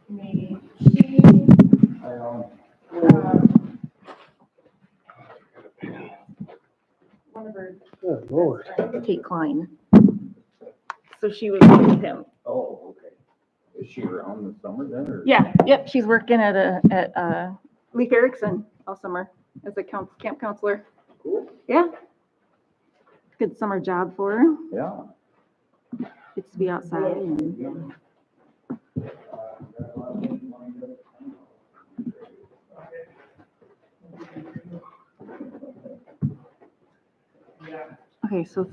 Maybe. One of her. Good Lord. Kate Klein. So she was with him. Oh, okay. Is she around this summer then, or? Yeah, yep, she's working at Leif Erikson all summer as a camp counselor. Cool. Yeah. Good summer job for her. Yeah. Gets to be outside and okay, so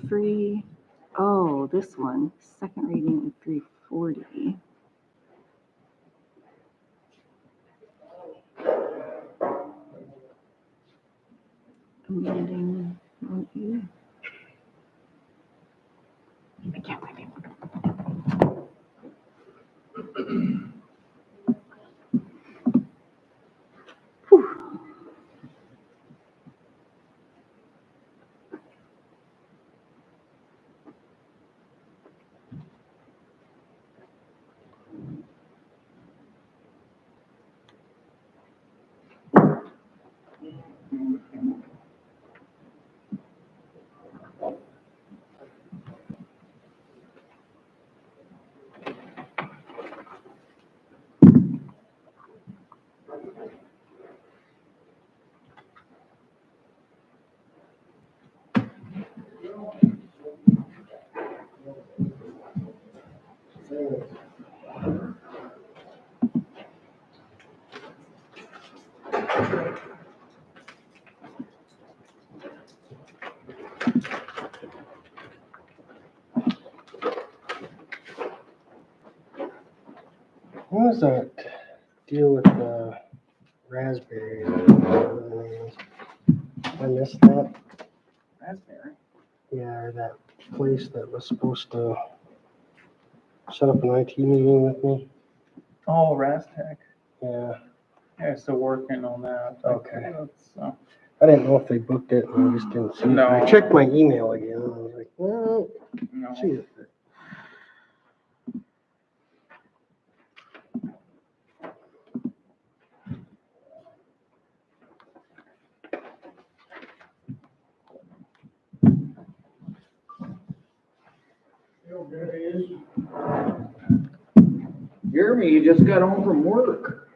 this one, second reading of 340. Amending. I can't find it. Whew. What was that deal with the raspberry? I missed that. Raspberry. Yeah, or that place that was supposed to set up an IT meeting with me. Oh, Rastec. Yeah. Yeah, still working on that. Okay. That's, I didn't know if they booked it, and I just didn't see it. No. I checked my email again, and I was like, well, no. see it. Jeremy, you just got home from work.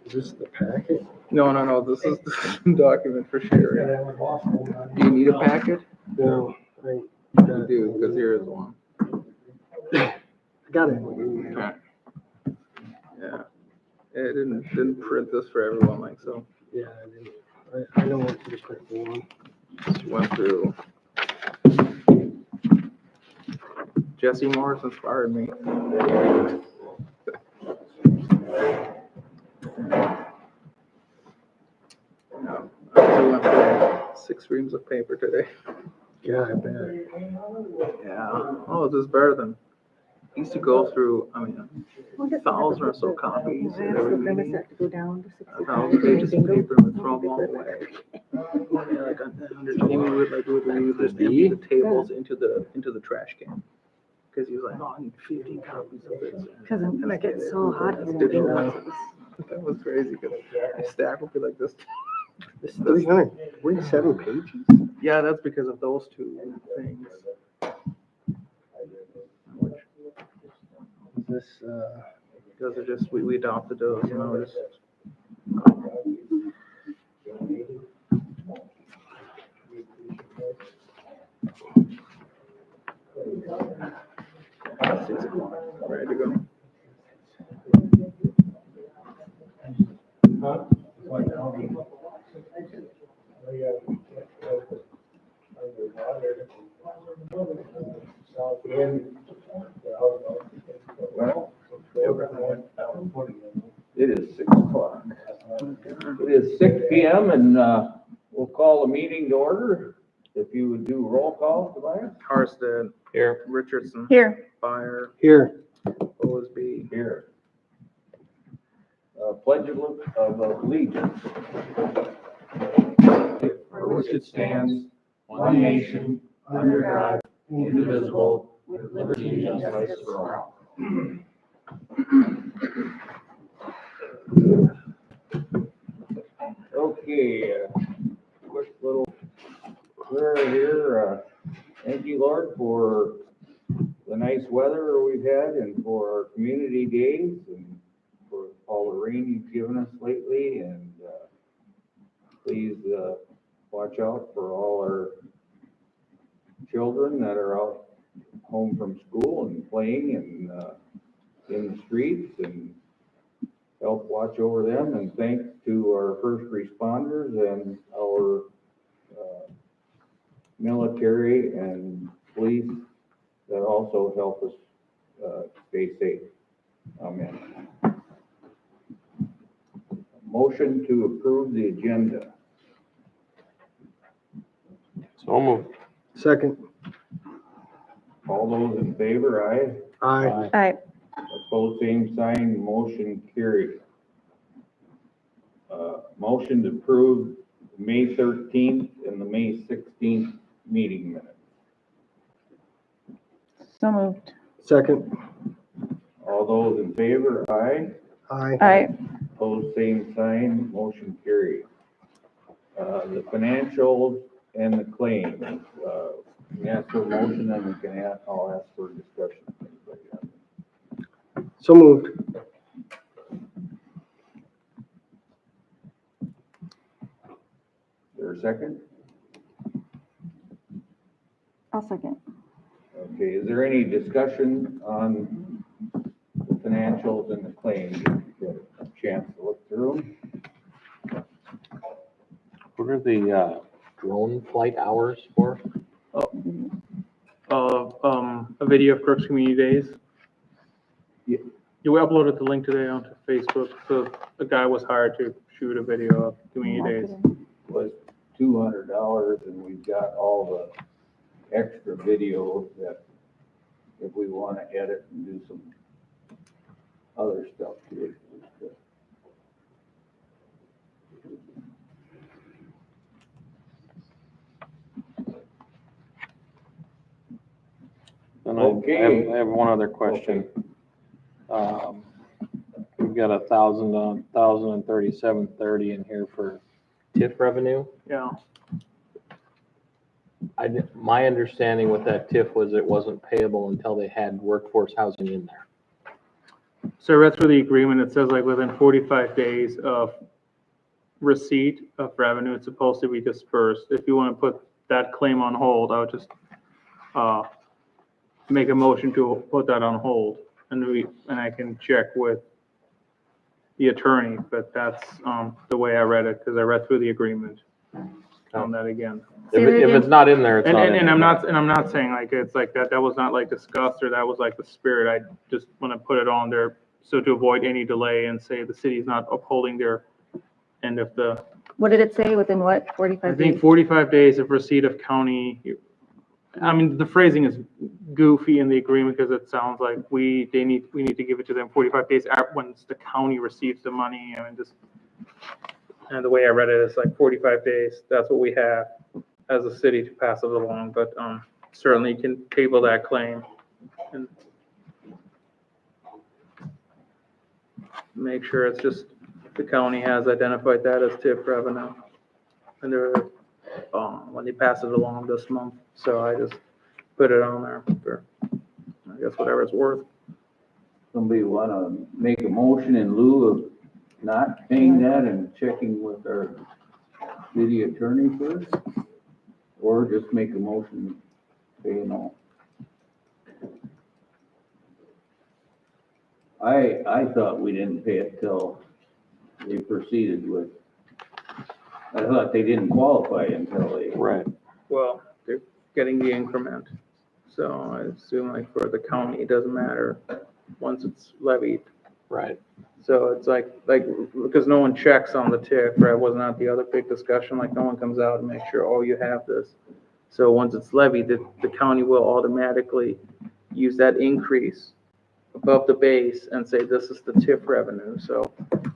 Is this the packet? No. This is the document for sharing. Do you need a packet? No, You do, because here is one. I got it. Okay. Yeah. It didn't print this for everyone, like, so. Yeah, I didn't. I know what to put one. Just went through. Jesse Morris inspired me. No, I went through 6 reams of paper today. Yeah, I bet. Yeah. Oh, this is better than. I used to go through, 1,000 or so copies at every meeting. 1,000 pages of paper and would throw them all away. Yeah, like under Jamie would just empty the tables into the trash can. Because he was like, oh, I need 15 copies of this. Because it gets so hot here. That was crazy because my stack would be like this. It's 347 pages? Yeah, that's because of those 2 things. Is this, Those are just, we adopted those, and I was just. Six o'clock, ready to go. Well, it is 6 o'clock. It is 6 p.m. and we'll call the meeting to order. If you would do roll call, Tobias? Harsted. Here. Richardson. Here. Fire. here. Bosby. Here. Pledge of allegiance. for which it stands, one nation, under God, indivisible, with liberty and justice for all. Okay, quick little prayer here. Thank you, Lord, for the nice weather we've had and for our community days and for all the rain you've given us lately. And please watch out for all our children that are out home from school and playing and in the streets, and help watch over them. And thanks to our first responders and our military and police that also help us stay safe. Amen. Motion to approve the agenda. So moved. Second. All those in favor, aye. Aye. Aye. Opposed, same sign, motion carried. Motion to approve May 13th and the May 16th meeting minutes. So moved. Second. All those in favor, aye. Aye. Aye. Opposed, same sign, motion carried. The financials and the claims, we ask for a motion and we can ask, I'll ask for discussion. So moved. Is there a second? I'll second. Okay, is there any discussion on the financials and the claims? Get a chance to look through them? What are the drone flight hours for? A video of Crooks Community Days. Yeah. We uploaded the link today onto Facebook. So the guy was hired to shoot a video of Community Days. Was $200, and we've got all the extra videos that if we want to edit and do some other stuff to it. And Okay. I have one other question. We've got 1,037.30 in here for TIF revenue. Yeah. My understanding with that TIF was it wasn't payable until they had workforce housing in there. So I read through the agreement. It says like within 45 days of receipt of revenue, it's supposed to be dispersed. If you want to put that claim on hold, I would just make a motion to put that on hold, and I can check with the attorney, but that's the way I read it, because I read through the agreement on that again. Say If that again. it's not in there, it's not in there. And I'm not saying like it's like that was not like discussed, or that was like the spirit. I just want to put it on there so to avoid any delay and say the city's not upholding their end of the. What did it say? Within what, I 45 think days? 45 days of receipt of county. I mean, the phrasing is goofy in the agreement because it sounds like we need to give it to them 45 days once the county receives the money. I mean, and the way I read it is like 45 days. That's what we have as a city to pass it along, but certainly you can table that claim and make sure it's just the county has identified that as TIF revenue. And they're, when they pass it along this month, so I just put it on there for, I guess, whatever it's worth. Somebody want to make a motion in lieu of not paying that and checking with our city attorney first? Or just make a motion paying all? I thought we didn't pay it till they proceeded with, I thought they didn't qualify until they. Right. Well, they're getting the increment, so I assume like for the county, it doesn't matter once it's levied. Right. So it's like, because no one checks on the TIF, right? Wasn't that the other big discussion? Like, no one comes out and makes sure, oh, you have this. So once it's levied, the county will automatically use that increase above the base and say, this is the TIF revenue. So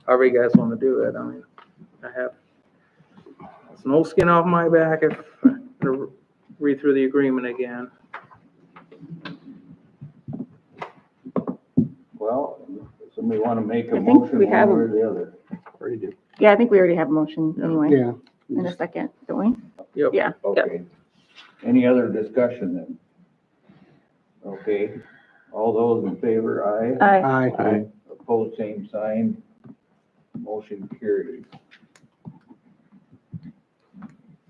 however you guys want to do it, I mean, I have snow skin off my back if I had to read through the agreement again. Well, somebody want to make a I think motion we one have way or the other? Already do. Yeah, I think we already have a motion anyway, Yeah. in a second, don't we? Yep. Yeah, yep. Okay. Any other discussion then? Okay, all those in favor, aye. Aye. Aye. Opposed, same sign. Motion carries.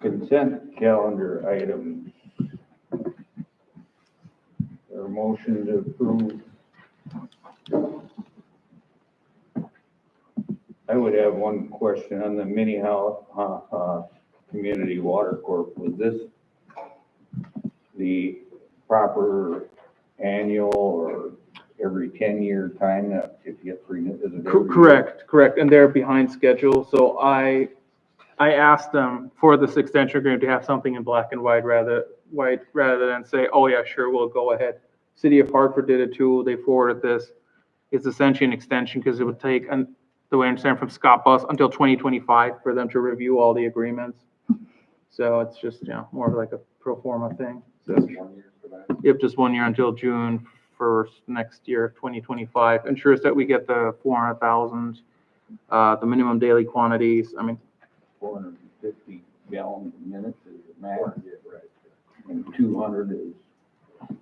Consent calendar items. Or motion to approve. I would have one question on the Minnehaha Community Water Corp. Was this the proper annual or every 10-year time that if you get renewed? Is it every year? Correct, and they're behind schedule, so I asked them for this extension agreement to have something in black and white rather than say, oh yeah, sure, we'll go ahead. City of Hartford did it too, they forwarded this. It's essentially an extension because it would take, the way I understand from Scott Bus, until 2025 for them to review all the agreements. So it's just, more of like a pro forma thing. So, yep, just 1 year until June 1st next year, 2025. Ensures that we get the 400,000, the minimum daily quantities. I mean, 450 gallons a minute is the max. And 200 is,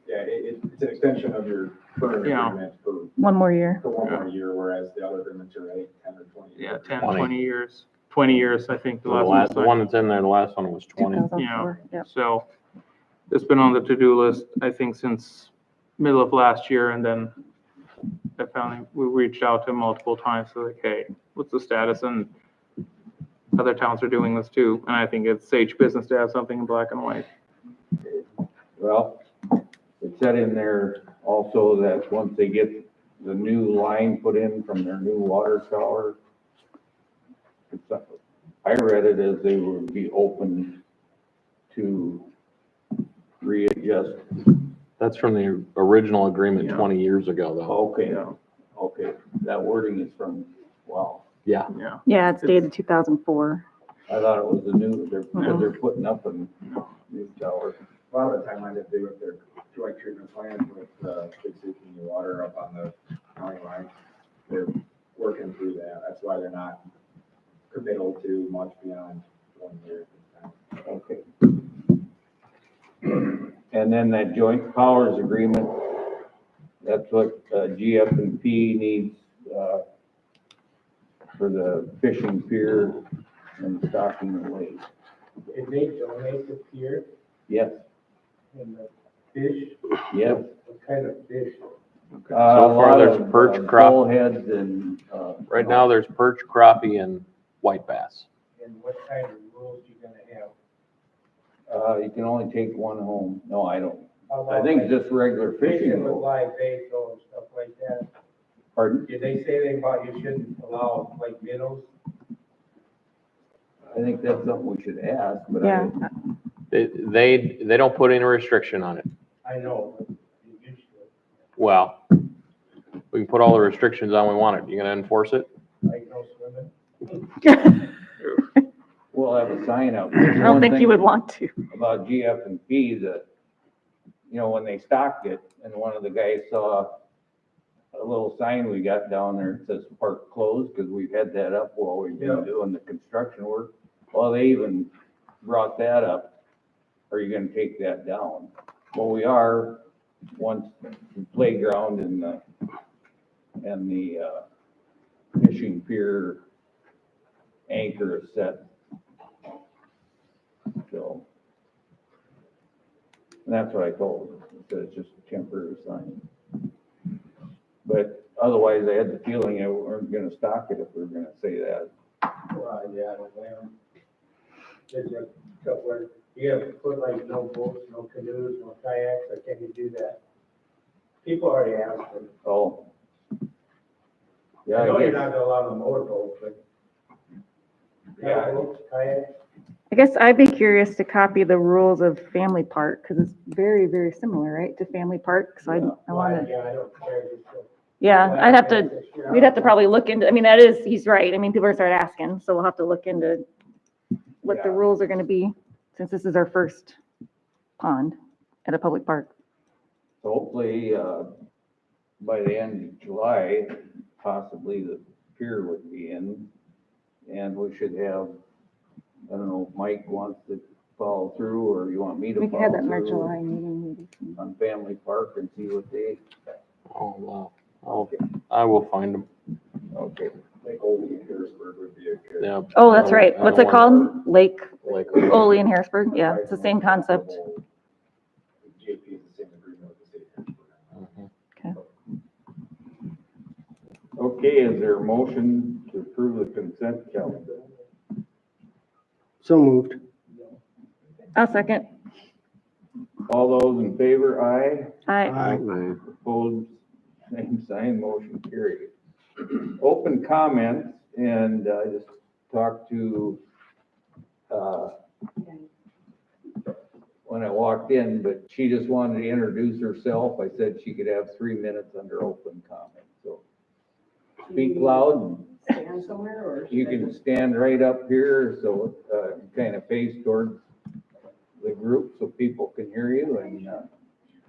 Yeah, it's an extension of your current Yeah. agreement for One more year. one more year, whereas the other agreements are 8, 10, or 20. yeah, 10, 20. 20 years. 20 years, I think the The last last, the one. one that's in there, the last one was 20. 2004, yep. So it's been on the to-do list, I think, since middle of last year, and then we reached out to him multiple times, so like, hey, what's the status? And other towns are doing this too, and I think it's sage business to have something in black and white. well, it said in there also that once they get the new line put in from their new water tower, I read it as they would be open to readjust. That's from the original agreement Yeah. 20 years ago, though. Okay, Yeah. okay, that wording is from, wow, Yeah. Yeah. Yeah, it's dated 2004. I thought it was the new, because they're putting up a new tower. A lot of the timeline that they with their joint treatment plan with Big City Community Water up on the county line, they're working through that. That's why they're not committal to much beyond 1 year at this time. Okay. And then that joint powers agreement, that's what GF&P needs for the fishing pier and stocking the lake. Did they donate the pier Yes, and the fish? yes. What kind of fish? So far, there's perch, crop. Bullheads and. Right now, there's perch, crappie, and white bass. And what kind of rules you gonna have? You can only take one home. No, I don't. How I about think like just regular fishing. fishing with live bait and stuff like that? Pardon? Did they say anything about you shouldn't allow like minnows? I think that's something we should ask, but Yeah, They don't put any restriction on it. I know, but you should. Well, we can put all the restrictions on we want it. You gonna enforce it? Like no swimming? we'll have a sign out. I don't think you would want to. About GF&P that, when they stocked it, and one of the guys saw a little sign we got down there that says park closed, because we've had that up while we've been Yeah. doing the construction work. Well, they even brought that up. Are you gonna take that down? Well, we are, once the playground and the fishing pier anchor is set. So, and that's what I told them, that it's just a temporary sign. But otherwise, I had the feeling we weren't gonna stock it if we were gonna say that. Well, yeah, I don't blame them. There's a couple where you have to put like no boats, no canoes, no kayaks, or can you do that? People already asked them. Oh. Yeah, I know I you're guess, not gonna allow the motorboats, but. Yeah. Boats, kayaks. I guess I'd be curious to copy the rules of Family Park, because it's very, very similar, right, to Family Park, so I want to, Yeah, I don't care. yeah, we'd have to probably look into, I mean, he's right, I mean, people are start asking, so we'll have to look into what the Yeah. rules are gonna be, since this is our first pond at a public park. So hopefully, by the end of July, possibly the pier would be in. And we should have, I don't know if Mike wants to follow through or you want me to We can have follow that in our through July meeting, maybe. on Family Park and see what they, Oh, wow. I will find them. okay. Like Old Harrisburg would be a good. Yeah. Oh, that's right. I What's don't it want- called? Lake Like, Ole in Harrisburg? Yeah, it's the same concept. JP is the same agreement with the city. of Harrisburg. Okay, is there a motion to approve the consent calendar? So moved. I'll second. All those in favor, aye. Aye. Opposed, same sign, motion carried. Open comments, and I just talked to, when I walked in, but she just wanted to introduce herself. I said she could have 3 minutes under open comment, so. Speak loud. Stand somewhere or? You can stand right up here, so, kind of face towards the group so people can hear you, and,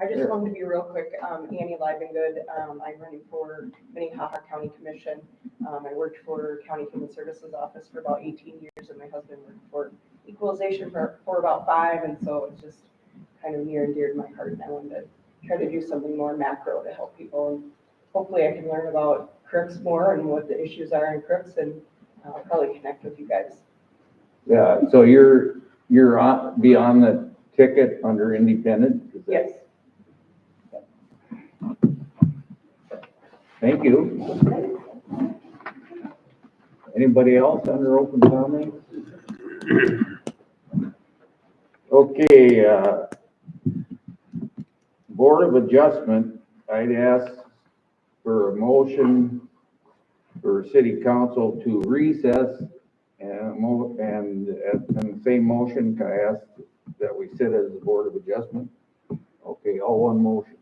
I just wanted to be real quick, Annie Livengood, I'm running for Minnehaha County Commission. I worked for County Human Services Office for about 18 years, and my husband worked for equalization for about 5, and so it's just kind of near and dear to my heart, and I wanted to try to do something more macro to help people, and hopefully I can learn about Crooks more and what the issues are in Crooks, and probably connect with you guys. yeah, so you're on, be on the ticket under independent? Is that- Yes. Thank you. Anybody else under open comment? Okay, Board of Adjustment, I'd ask for a motion for city council to recess and the same motion, can I ask that we sit as the Board of Adjustment? Okay, all one motion.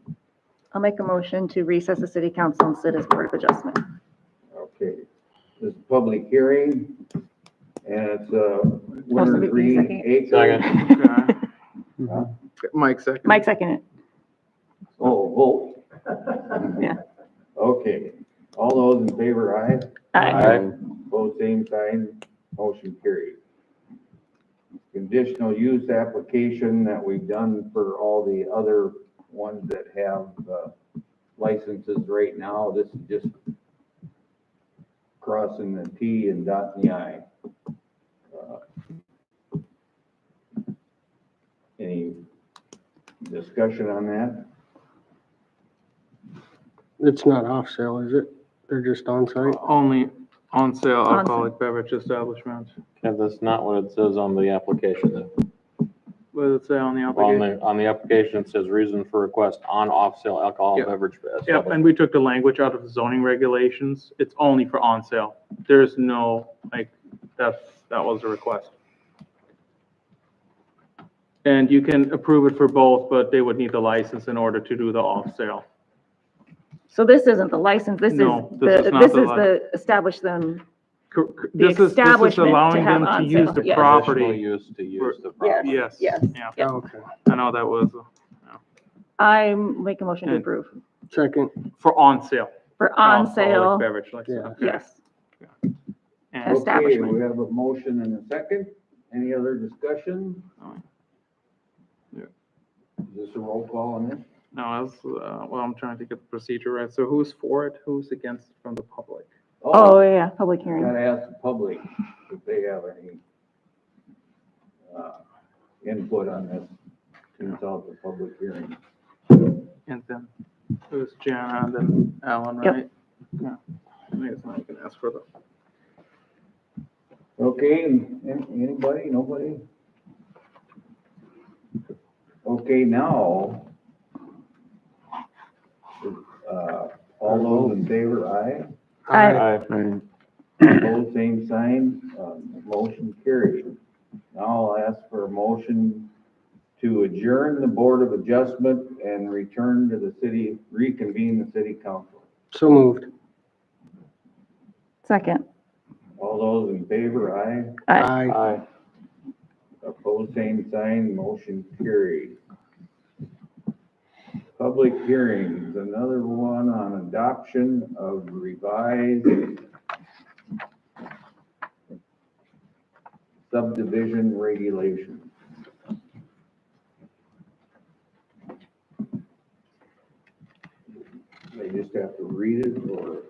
I'll make a motion to recess the city council and sit as board of adjustment. Okay, this is a public hearing, and it's Most of Winter it Green second. Acre. Second. Okay. Mike second. Mike seconded. Oh, vote. Yeah. Okay, all those in favor, aye? Aye. Both same sign, motion carried. Conditional use application that we've done for all the other ones that have licenses right now. This is just crossing the T and dotting the I. Any discussion on that? It's not off sale, is it? They're just on site? Only on sale On-sale. alcoholic beverage establishments. Yeah, that's not what it says on the application. What does it say on the application? On the application, it says reason for request on off-sale alcohol Yep. beverage. Yep, and we took the language out of the zoning regulations. It's only for on sale. There's no, that was the request. And you can approve it for both, but they would need the license in order to do the off sale. So this isn't the license, this is No, the, this is not this the is the establish them. This is establishment to allowing have them to on use sale, the yes. property. Use to use the Yes. property. Yes. Yes. Yeah, Yeah. Okay. I know that was I make a motion to And- approve Second. for on sale. for on Alcoholic sale. Beverage license. Yeah. Okay. Yes. And Okay, Establishment. we have a motion and a second. Any other discussion? Yeah. Is this a roll call on this? no, that's, well, I'm trying to get the procedure right. So who's for it? Who's against from the public? Oh, yeah, public hearing. Gotta ask the public if they have any input on this, since out the public hearing. And then it was Jana and then Alan, Yep. right? Yeah. I guess now you can ask for the. Okay, anybody, nobody? Okay, now, all those in favor, aye? Aye. Opposed, same sign, motion carried. Now I'll ask for a motion to adjourn the Board of Adjustment and return to the city, reconvene the city council. So moved. Second. All those in favor, aye? Aye. Aye. Opposed, same sign, motion carried. Public hearings, another one on adoption of revised subdivision regulations. They just have to read it, or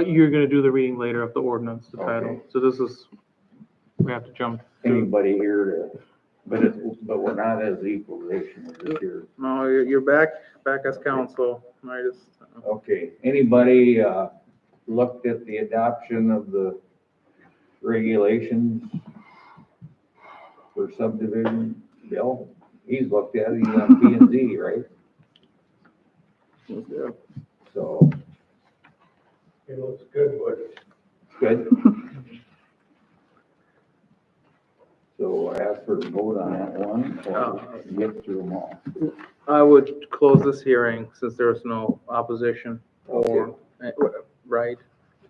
You're gonna do the reading later of the ordinance, the title. Okay. So this is, we have to jump to, anybody here to, but we're not as equalization, we're just here. no, you're back as council. I just, Okay, anybody, looked at the adoption of the regulations for subdivision? Bill, he's looked at it, he's on P and Z, right? yeah. So, It looks good, but good. So I ask for a vote on that one, or get through them all. I would close this hearing since there was no opposition or, right?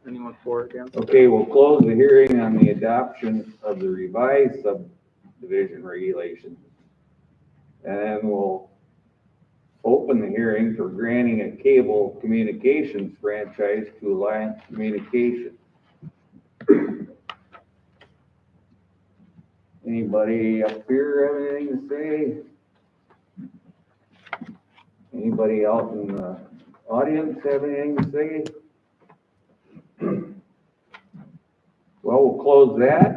Anyone for or against? Okay, we'll close the hearing on the adoption of the revised subdivision regulations. And then we'll open the hearing for granting a cable communications franchise to Alliance Communications. Anybody up here have anything to say? Anybody out in the audience have anything to say? Well, we'll close that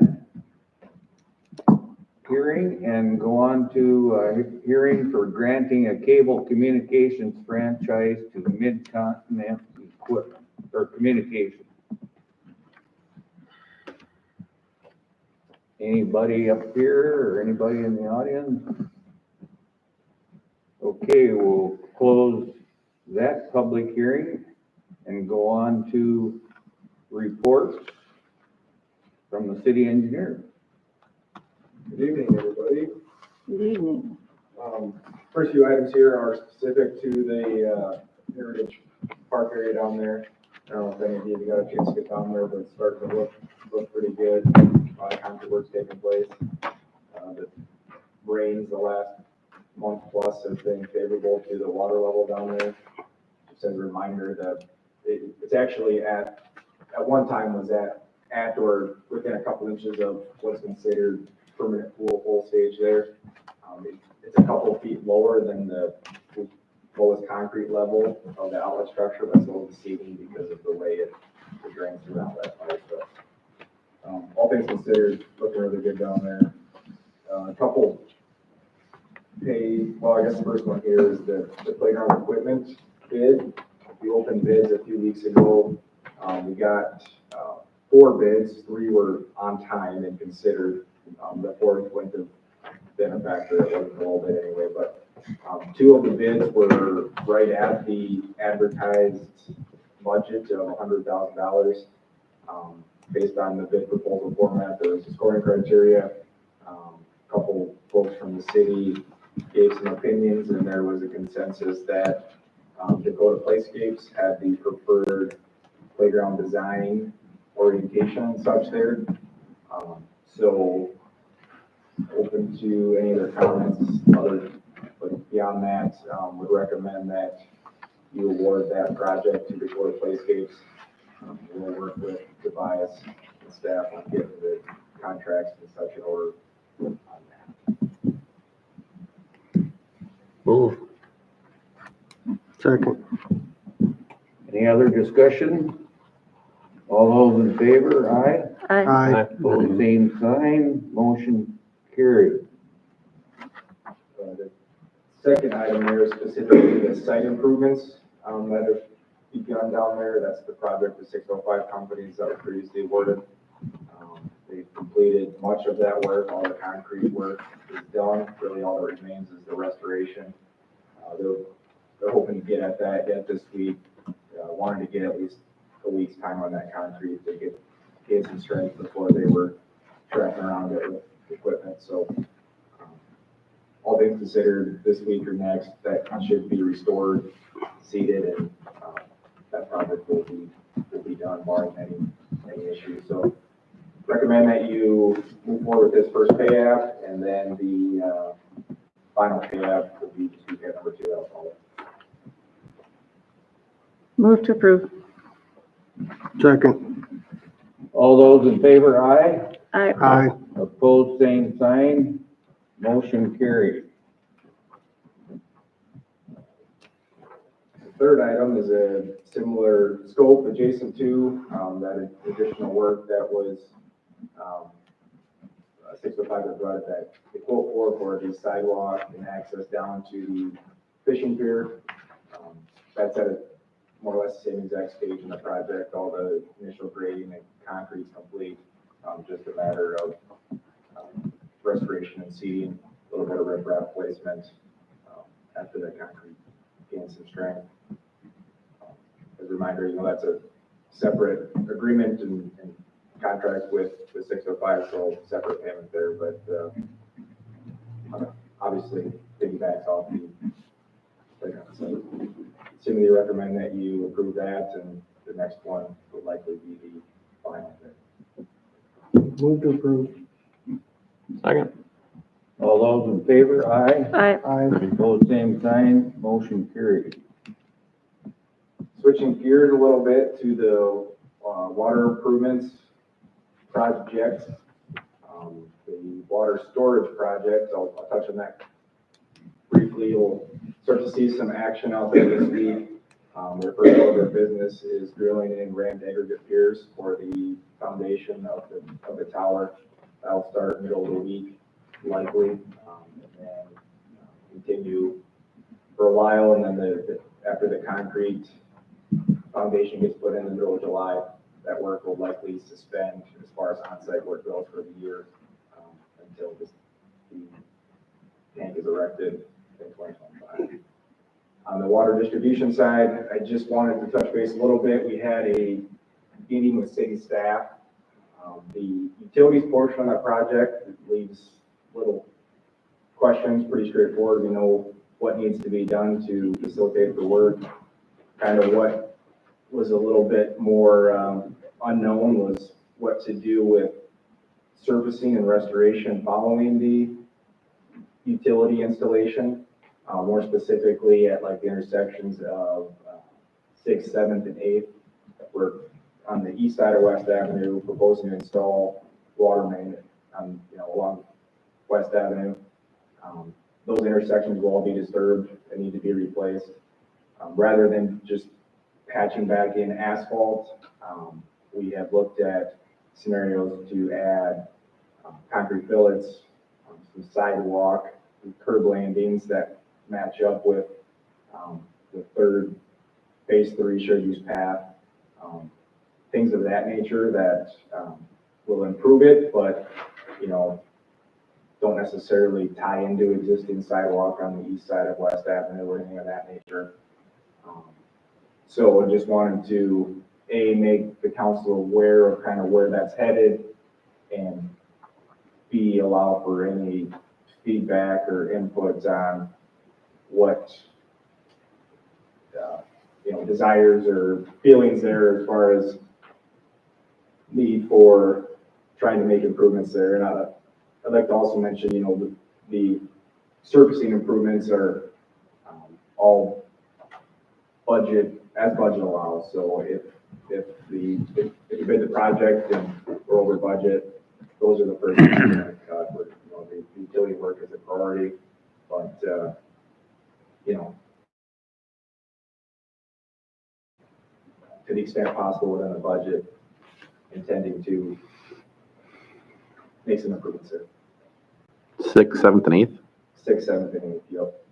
hearing and go on to a hearing for granting a cable communications franchise to Mid-Continent Equipment or Communications. Anybody up here or anybody in the audience? Okay, we'll close that public hearing and go on to reports from the city engineer. Good evening, everybody. Good evening. First few items here are specific to the Heritage Park area down there. I don't know if any of you got a chance to get down there, but it's starting to look pretty good. A lot of concrete work's taking place. The rains the last month plus have been favorable to the water level down there. Just as a reminder that it's actually at one time was at or within a couple inches of what's considered permanent pool hole stage there. It's a couple feet lower than the lowest concrete level of the outlet structure, but still deceiving because of the way it drains throughout that pipe. But all things considered, looking really good down there. A couple well, I guess the first one here is the playground equipment bid. We opened bids a few weeks ago. We got 4 bids, 3 were on time and considered. The 4th wouldn't have been a factor, it wasn't a little bit anyway, but 2 of the bids were right at the advertised budget of $100,000. Based on the bid proposal format, there was a scoring criteria. A couple folks from the city gave some opinions, and there was a consensus that Dakota Playscapes had the preferred playground design, orientation and such there. So open to any other comments but beyond that, would recommend that you award that project to Dakota Playscapes. We'll work with Tobias and staff on getting the contracts and such in order on that. Move. Second. Any other discussion? All those in favor, aye? Aye. Opposed, same sign, motion carried. The second item there is specifically the site improvements that have begun down there. That's the project with 605 companies that were previously awarded. They've completed much of that work. All the concrete work is done. Really all that remains is the restoration. They're hoping to get at that yet this week. Wanted to get at least a week's time on that concrete to get some strength before they were tracking around it with equipment. So all things considered, this week or next, that should be restored, seeded, and that project will be done barring any issues. So recommend that you move forward with this first pay app, and then the final pay app will be pay app number 2. That'll follow. Move to approve. Second. All those in favor, aye. Aye. Aye. Opposed, same sign. Motion carried. The third item is a similar scope adjacent to that additional work that was 605 that brought that the quote for the sidewalk and access down to the fishing pier. That's at a more or less the same exact stage in the project. All the initial grading and concrete's complete. Just a matter of restoration and seeding, a little bit of riprap placement after the concrete gains some strength. As a reminder, that's a separate agreement and contract with the 605, so separate payment there, but obviously piggybacks off the playground. So simply recommend that you approve that, and the next one will likely be the final thing. Move to approve. Second. All those in favor, aye. Aye. Aye. Opposed, same sign. Motion carried. Switching gears a little bit to the water improvements project, the water storage project. I'll touch on that briefly. You'll start to see some action out there this week. Their first order of business is drilling in rammed aggregate piers for the foundation of the tower. That'll start middle of the week, likely, and then continue for a while. And then after the concrete foundation gets put in the middle of July, that work will likely suspend as far as on-site work goes for the year until the tank is erected in 2025. On the water distribution side, I just wanted to touch base a little bit. We had a meeting with city staff. The utilities portion of that project leaves little questions, pretty straightforward. We know what needs to be done to facilitate the work. Kind of what was a little bit more unknown was what to do with surfacing and restoration following the utility installation. More specifically at like the intersections of 6th, 7th, and 8th. We're on the east side of West Avenue, proposing to install water main along West Avenue. Those intersections will all be disturbed and need to be replaced. Rather than just patching back in asphalt, we have looked at scenarios to add concrete fillets, some sidewalk, and curb landings that match up with the phase 3 shared use path, things of that nature that will improve it, but don't necessarily tie into existing sidewalk on the east side of West Avenue or anything of that nature. So I just wanted to make the council aware of kind of where that's headed, and B, allow for any feedback or inputs on what desires or feelings there as far as need for trying to make improvements there. And I'd like to also mention, the surfacing improvements are all budget allows. So if you bid the project and we're over budget, those are the first things we're going to cut. With, the utility work is a priority, but to the extent possible within the budget, intending to make some improvements there. 6th, 7th, and 8th? 6th, 7th, and 8th, yep.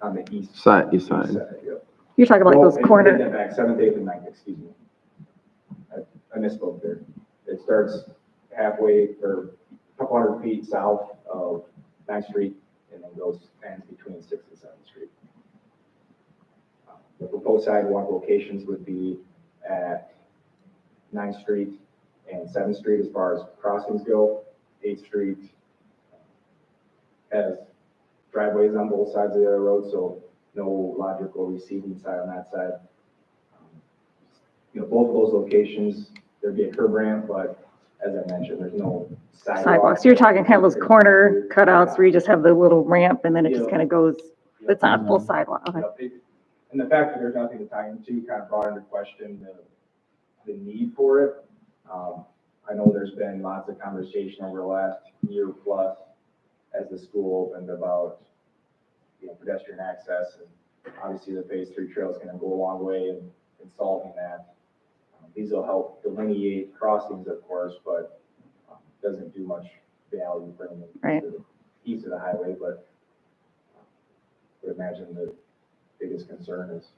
On the east East east side. Yep. You're talking about those And corner, then back 7th, 8th, and 9th, excuse me. I misspoke there. It starts halfway or a couple hundred feet south of 9th Street and then ends between 6th and 7th Street. The proposed sidewalk locations would be at 9th Street and 7th Street as far as crossings go. 8th Street has driveways on both sides of the road, so no logical receiving side on that side. Both of those locations, there'd be a curb ramp, but as I mentioned, there's no sidewalk. Sidewalks, you're talking kind of those corner cutouts where you just have the little ramp and then it just kind of goes, it's not a full sidewalk, okay. And the fact that there's nothing to tie into kind of brought into question the need for it. I know there's been lots of conversation over the last year plus as the school opened about, pedestrian access, and obviously the phase 3 trail is going to go a long way in solving that. These will help delineate crossings, of course, but doesn't do much value bringing them Right. to the east of the highway, but I would imagine the biggest concern is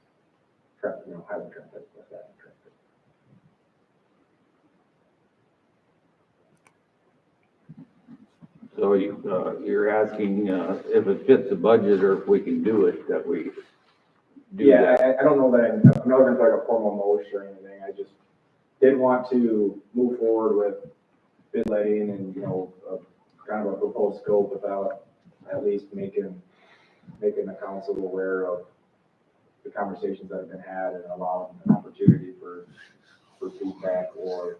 traffic, highway traffic, with that traffic. So you're asking if it fits the budget or if we can do it, that we do that? Yeah, I don't know that I'm not going to like a formal motion or anything. I just didn't want to move forward with bid letting and, kind of a proposed scope without at least making the council aware of the conversations that have been had and allowing an opportunity for feedback or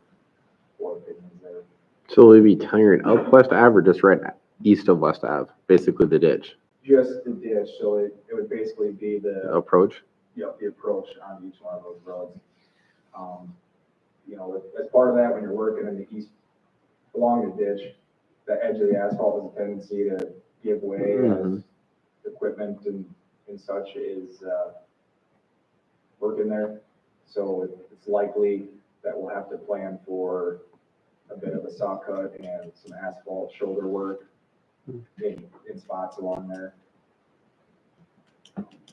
opinions there. So will we be tiring up West Ave or just right east of West Ave, basically the ditch Just the ditch, so it would basically be the approach? the approach on each one of those roads. As part of that, when you're working in the east, along the ditch, the edge of the asphalt has a tendency to give way as equipment and such is working there. So it's likely that we'll have to plan for a bit of a saw cut and some asphalt shoulder work in spots along there.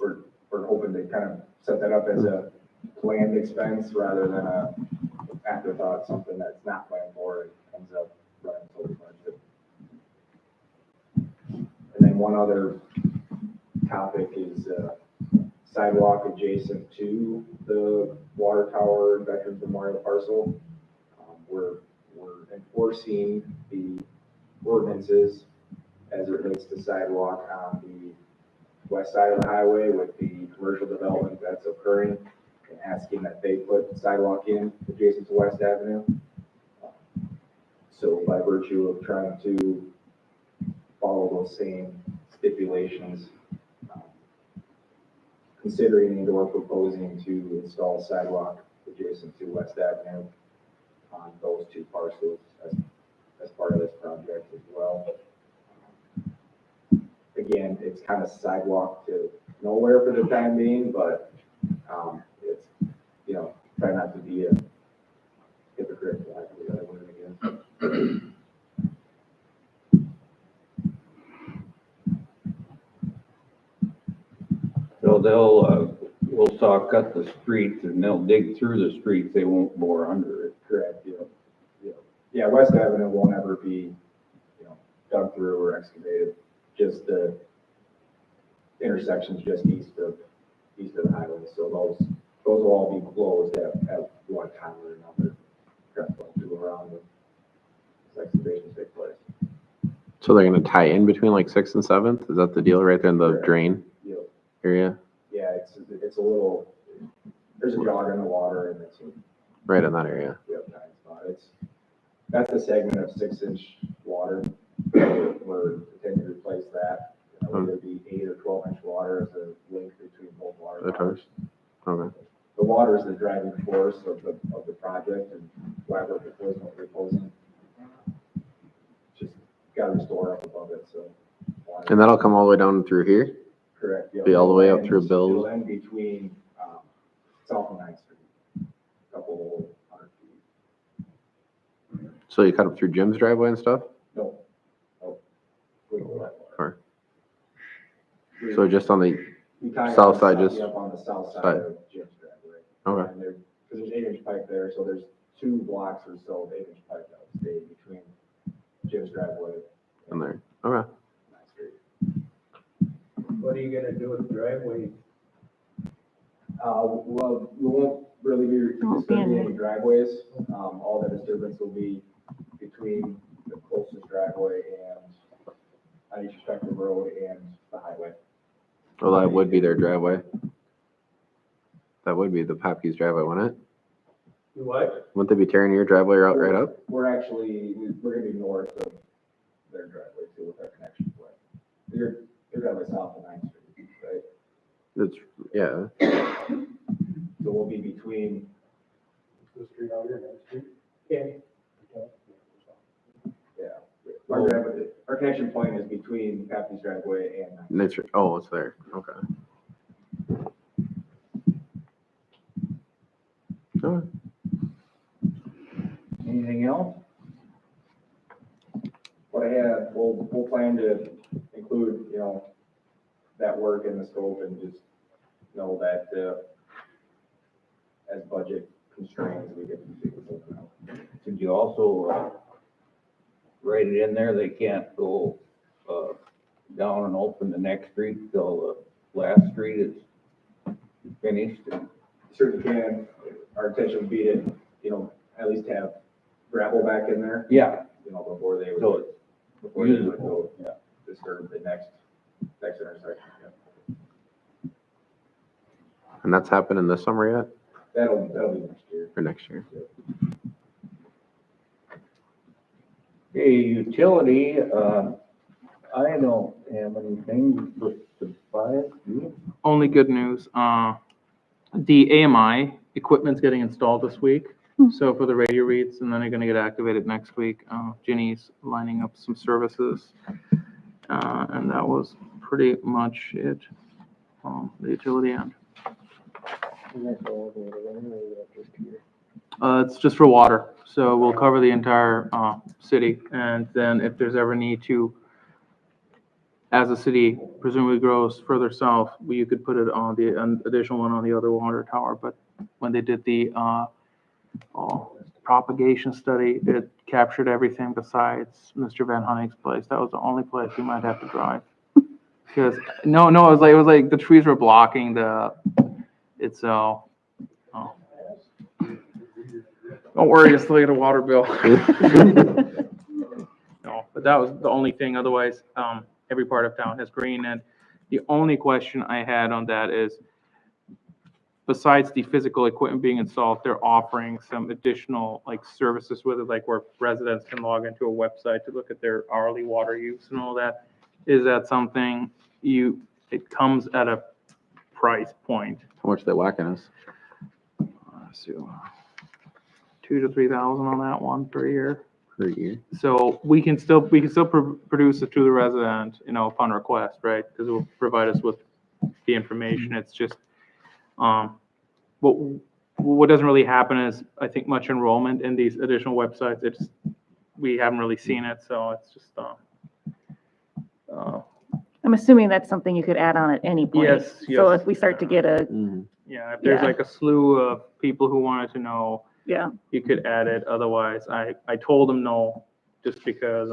We're hoping to kind of set that up as a planned expense rather than a afterthought, something that's not planned for and ends up running over budget. And then one other topic is sidewalk adjacent to the water tower Veterans Memorial parcel. We're enforcing the ordinances as it relates to sidewalk on the west side of the highway with the commercial development that's occurring and asking that they put sidewalk in adjacent to West Avenue. So by virtue of trying to follow those same stipulations, considering and/or proposing to install sidewalk adjacent to West Avenue on those two parcels as part of this project as well. Again, it's kind of sidewalk to nowhere for the time being, but it's, try not to be a hypocrite, for lack of a better word again. So we'll saw cut the streets and they'll dig through the streets, they won't bore under it. Correct, yeah, West Avenue won't ever be, dug through or excavated, just the intersections just east of the highway, so those will all be closed at one time or another. To around the excavations take place. So they're gonna tie in between like 6th and 7th? Is that the deal right there in the Correct. drain Yep. area? Yeah, it's a little, there's a jog in the water and it's Right in that area. nice spot. That's a segment of 6-inch water. We're intending to replace that. It'll either be 8 or 12-inch water as a link between both water The towers. Okay. The water is the driving force of the project and why we're proposing. Just got to restore up above it, so. And that'll come all the way down through here? Correct. Be all the way up through Bill's? It'll end between South and 9th Street, a couple 100 feet. So you cut up through Jim's driveway and stuff? No. We go that far. Or, so just on the, We tie it south up- side, just- Up on the south side side. of Jim's driveway. okay, And because there's 8-inch pipe there, so there's 2 blocks or so of 8-inch pipe that will stay between Jim's driveway in there, okay. 9th Street. What are you gonna do with the driveway? Well, we won't really be Won't be disturbing any. any driveways. All the disturbance will be between the closest driveway and on each respective road and the highway. Well, that would be their driveway. That would be the Papke's driveway, wouldn't it? You What? Wouldn't they be tearing your driveway out right up? We're actually, we're gonna be north of their driveway too with our connection point. Your driveway south of 9th Street, right? It's, yeah. So we'll be between, The street out here, next street. Okay. yeah. Our driveway, our connection point is between Captain's driveway and 9th. Next, oh, it's there. Okay. Alright. Anything else? What I had, we'll plan to include, that work in the scope and just know that, as budget constraints, we can figure something out. Could you also, write it in there, they can't go, down and open the next street till the last street is finished? Certainly can, our intention would be to, at least have gravel back in there, Yeah, before they so would, it's before they would usable, go disturb the next intersection. Yeah. And that's happening this summer yet, That'll be next year. or next year? Okay, utility, I don't have anything to buy it, you? Only good news, the AMI equipment's getting installed this week. So for the radio reads, and then they're gonna get activated next week. Ginny's lining up some services. And that was pretty much it on the utility end. It's just for water, so we'll cover the entire, city, and then if there's ever need to, as the city presumably grows further south, you could put it on the, an additional one on the other water tower, but when they did the, propagation study, it captured everything besides Mr. Van Honey's place. That was the only place you might have to drive. Because, no, it was like the trees were blocking it's, oh. Don't worry, you still get a water bill. No, but that was the only thing. Otherwise, every part of town has green. And the only question I had on that is, besides the physical equipment being installed, they're offering some additional services with it, like where residents can log into a website to look at their hourly water use and all that. Is that something it comes at a price point? How much they whacking us? So, 2,000 to 3,000 on that one per year. Per year? So we can still produce it to the resident, upon request, right? Because it will provide us with the information. It's just, what doesn't really happen is, I think, much enrollment in these additional websites. We haven't really seen it, so it's just, I'm assuming that's something you could add on at any point. Yes, So yes. if we start to get yeah, if there's Yeah. a slew of people who wanted to know, yeah, you could add it. Otherwise, I told them no, just because,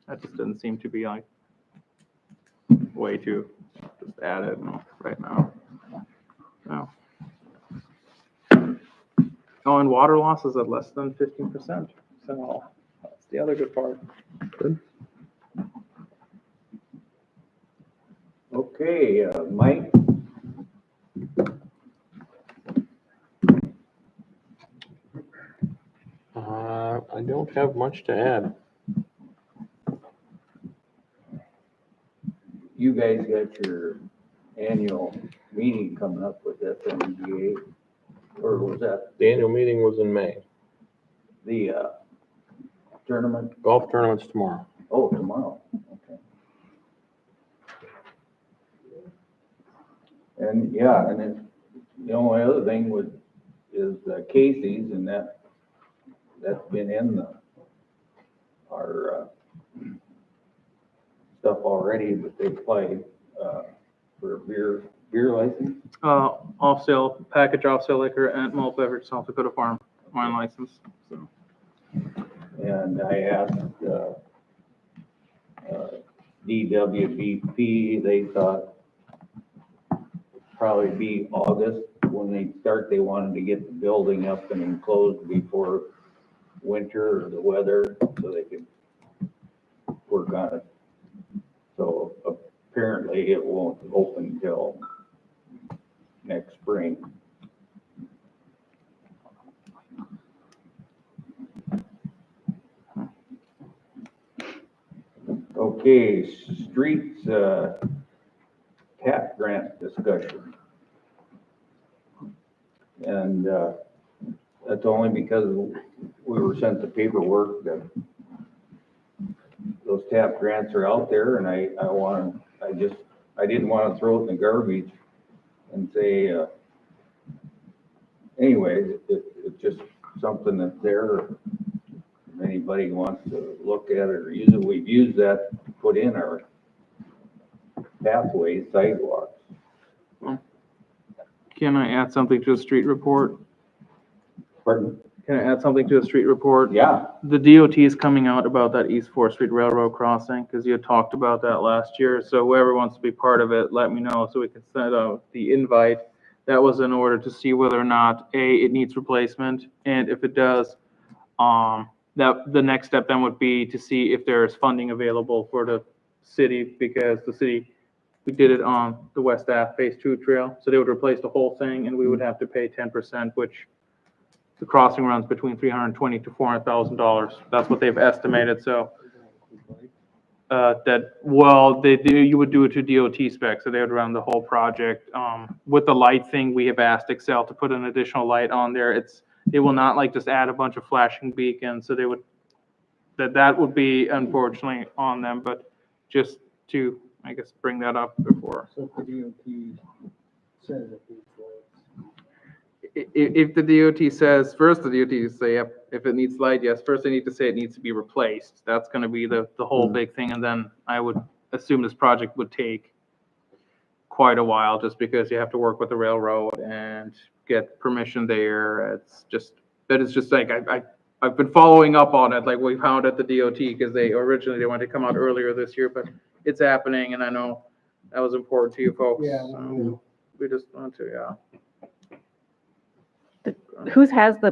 that just doesn't seem to be way to just add it right now. No. Oh, and water loss is at less than 15%. So that's the other good part. Good. Okay, Mike? I don't have much to add. You guys got your annual meeting coming up with FMGA, or was that The annual meeting was in May. the tournament? Golf tournament's tomorrow. Oh, tomorrow, okay. And yeah, and then the only other thing is Casey's, and that's been in our stuff already, but they applied for a beer license. Package off-sale liquor and malt beverage, South Dakota Farm wine license. So. And I asked DWBP, they thought probably be August when they start. They wanted to get the building up and enclosed before winter or the weather, so they could work on it. So apparently it won't open until next spring. Okay, streets, TAP grant discussion. And, that's only because we were sent the paperwork that those TAP grants are out there, and I didn't want to throw it in the garbage and say, anyways, it's just something that's there. If anybody wants to look at it or use it, we've used that to put in our pathways, sidewalks. Can I add something to a street report? Pardon? Can I add something to a street report? Yeah, The DOT is coming out about that East 4th Street Railroad crossing, because you had talked about that last year. So whoever wants to be part of it, let me know so we can send out the invite. That was in order to see whether or not, A, it needs replacement, and if it does, that the next step then would be to see if there is funding available for the city, because the city, we did it on the West Ave Phase 2 trail, so they would replace the whole thing, and we would have to pay 10%, which the crossing runs between $320,000 to $400,000. That's what they've estimated. So they do. You would do it to DOT specs, so they would run the whole project. With the light thing, we have asked Excel to put an additional light on there. They will not like just add a bunch of flashing beacons. So they would that would be unfortunately on them. But just to, I guess, bring that up before. So if the DOT says it needs lights. If the DOT says, first the DOT say, yep, if it needs light, yes, first they need to say it needs to be replaced. That's gonna be the whole big thing, and then I would assume this project would take quite a while, just because you have to work with the railroad and get permission there. It's just like, I've been following up on it, like we found at the DOT, because they wanted to come out earlier this year, but it's happening, and I know that was important to you folks. Yeah, So we just want to, yeah. Who's has the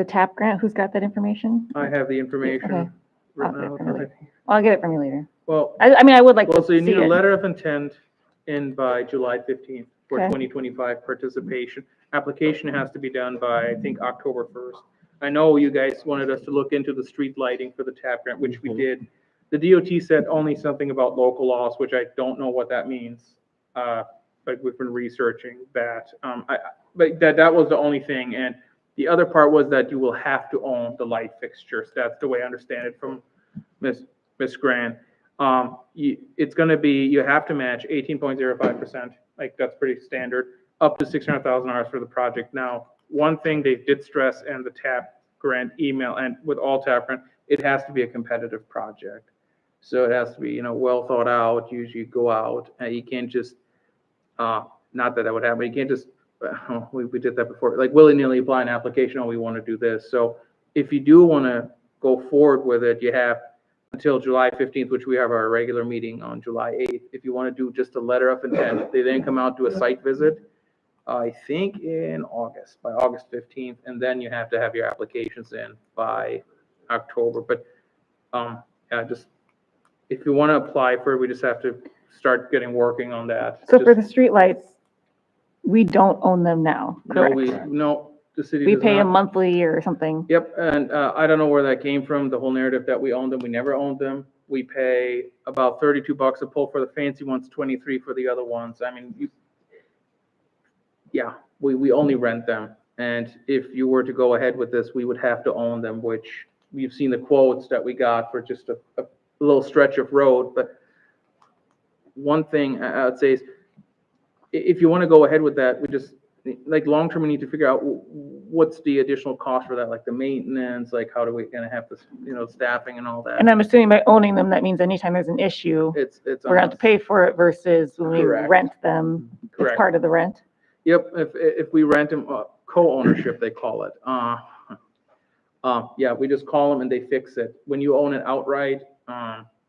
TAP grant? Who's got that information? I have the information Okay. written I'll get it out. from you later. I'll get it from you later. Well, I mean, I would like to so you see need a it. letter of intent in by July 15th for Okay. 2025 participation. Application has to be done by, I think, October 1st. I know you guys wanted us to look into the street lighting for the TAP grant, which we did. The DOT said only something about local laws, which I don't know what that means. But we've been researching that. But that was the only thing. And the other part was that you will have to own the light fixtures. That's the way I understand it from Ms. Grant. It's going to be, you have to match 18.05%. Like, that's pretty standard, up to $600,000 for the project. Now, one thing they did stress in the TAP grant email, and with all TAP grant, it has to be a competitive project. So it has to be, well thought out. Usually go out, and you can't just, not that would happen. You can't just, we did that before, like willy-nilly apply an application, oh, we want to do this. So if you do want to go forward with it, you have until July 15th, which we have our regular meeting on July 8th. If you want to do just a letter of intent, they then come out to a site visit, I think by August 15th, and then you have to have your applications in by October. But just if you want to apply for it, we just have to start working on that. So for the streetlights, we don't own them now, correct? No, the city We does pay a not. monthly or something. Yep, and I don't know where that came from, the whole narrative that we owned them. We never owned them. We pay about $32 a pole for the fancy ones, 23 for the other ones. I mean, we only rent them. And if you were to go ahead with this, we would have to own them, which you've seen the quotes that we got for just a little stretch of road. But one thing I would say is, if you want to go ahead with that, we just, like, long-term, we need to figure out what's the additional cost for that, like the maintenance, like how do we gonna have this, staffing and all that. And I'm assuming by owning them, that means anytime there's an issue, It's we're gonna have to pay for it versus when we Correct. rent them, it's Correct. part of the rent. Yep, if we rent them, co-ownership, they call it. Yeah, we just call them and they fix it. When you own it outright,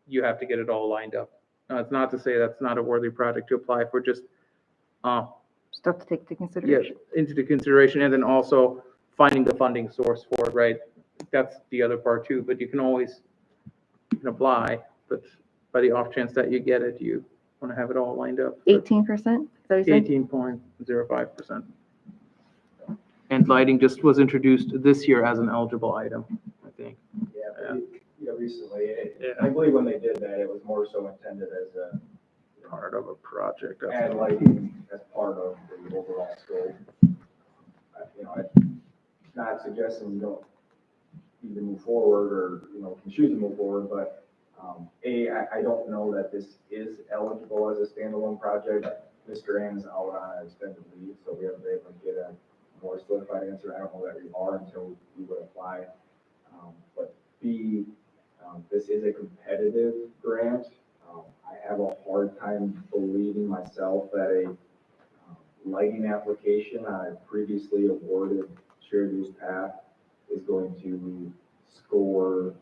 you have to get it all lined up. It's not to say that's not a worthy project to apply for, just, Stuff to take into yeah, consideration. into the consideration, and then also finding the funding source for it, right? That's the other part too, but you can apply, but by the off chance that you get it, you want to have it all lined up. 18%, is that what you said? 18.05%. And lighting just was introduced this year as an eligible item, I think. Yeah, we recently. Yeah. I believe when they did that, it was more so intended as a Part of a project. add lighting as part of the overall scope. I'm not suggesting you don't need to move forward or, can choose to move forward, but, I don't know that this is eligible as a standalone project. Mr. Ann is out on a extended leave, so we haven't been able to get a more solidified answer. I don't know that we are until we would apply. But B, this is a competitive grant. I have a hard time believing myself that a lighting application on a previously awarded shared use path is going to score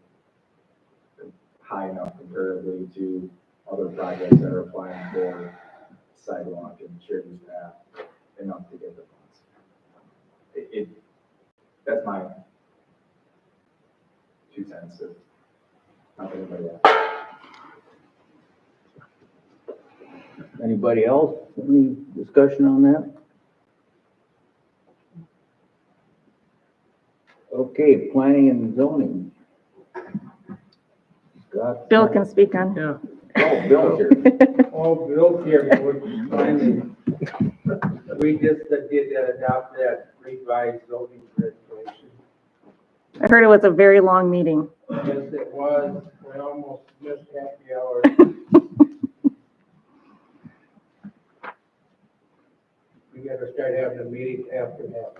high enough comparatively to other projects that are applying for sidewalk and shared use path enough to get the funds. That's my 2 cents. Not anybody else. Anybody else? Any discussion on that? Okay, planning and zoning. Scott? Bill can speak on. Yeah. Oh, Bill's here. Oh, Bill here, we just did adopt that revised zoning regulation. I heard it was a very long meeting. Yes, it was, we almost missed half the hour. We gotta start having a meeting after that.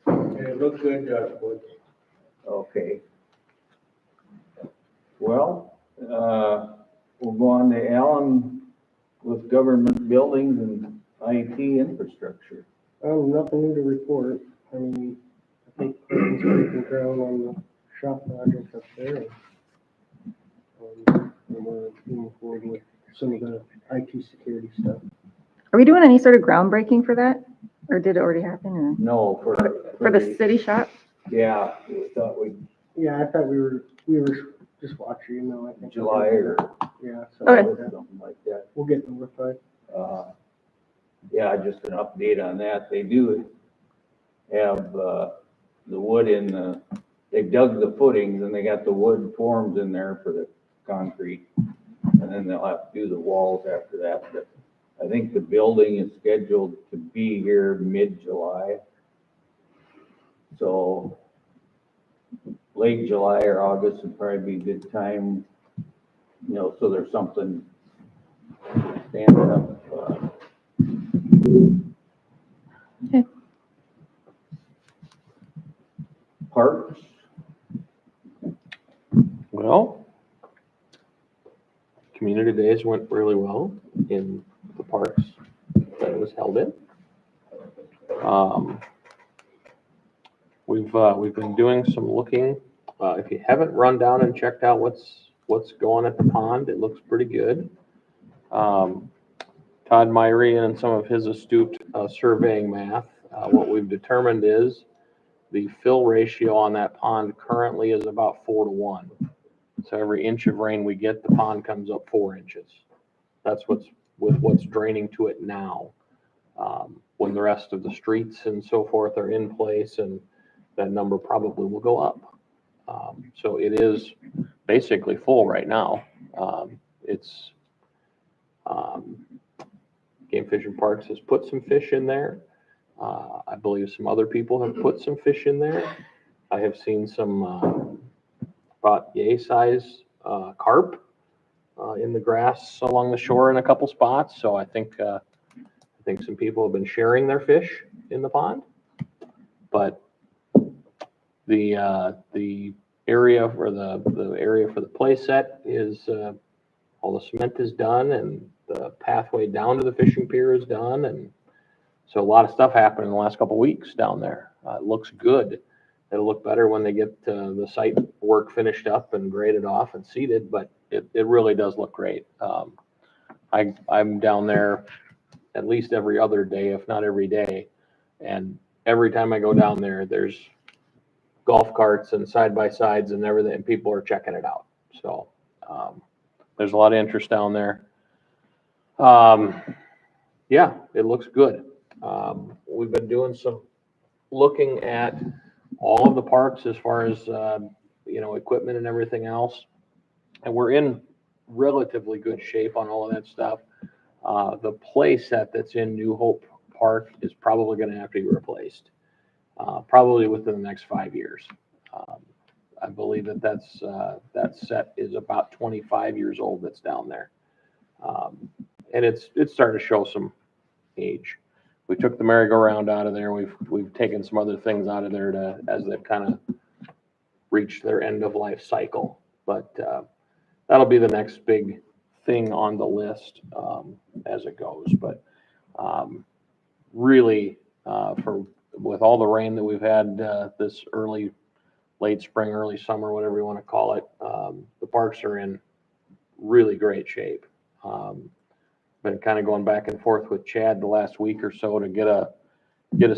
And it looked good, Woods. Okay. Well, we'll go on to Alan with government buildings and IT infrastructure. Nothing new to report. I mean, I think Clinton's breaking ground on the shop project up there. And we're moving forward with some of the IT security stuff. Are we doing any sort of groundbreaking for that? Or did it already happen? No, Or for the city shop? Yeah, we thought Yeah, I thought we were just watching, I think. July or Yeah, Okay. something like that. We'll get notified. Yeah, just an update on that. They do have, the wood they've dug the footings and they got the wood forms in there for the concrete. And then they'll have to do the walls after that. But I think the building is scheduled to be here mid-July. So late July or August would probably be a good time, so there's something standing up. Okay. Parks, Well, community days went really well in the parks that it was held in. We've been doing some looking. If you haven't run down and checked out what's going at the pond, it looks pretty good. Todd Myrie and some of his astute surveying math, what we've determined is the fill ratio on that pond currently is about 4-to-1. So every inch of rain we get, the pond comes up 4 inches. That's what's draining to it now. When the rest of the streets and so forth are in place, and that number probably will go up. So it is basically full right now. It's Game Fish and Parks has put some fish in there. I believe some other people have put some fish in there. I have seen some about yay size carp in the grass along the shore in a couple spots. So I think some people have been sharing their fish in the pond. But the area for the area for the play set is all the cement is done and the pathway down to the fishing pier is done, and so a lot of stuff happened in the last couple of weeks down there. It looks good. It'll look better when they get the site work finished up and graded off and seeded, but it really does look great. I'm down there at least every other day, if not every day, and every time I go down there, there's golf carts and side-by-sides and everything, and people are checking it out. So there's a lot of interest down there. Yeah, it looks good. We've been doing some looking at all of the parks as far as, equipment and everything else. And we're in relatively good shape on all of that stuff. The play set that's in New Hope Park is probably going to have to be replaced, probably within the next 5 years. I believe that set is about 25 years old that's down there. And it's starting to show some age. We took the merry-go-round out of there. We've taken some other things out of there as they've kind of reached their end of life cycle. But that'll be the next big thing on the list as it goes. But really, with all the rain that we've had this late spring, early summer, whatever you want to call it, the parks are in really great shape. Been kind of going back and forth with Chad the last week or so to get a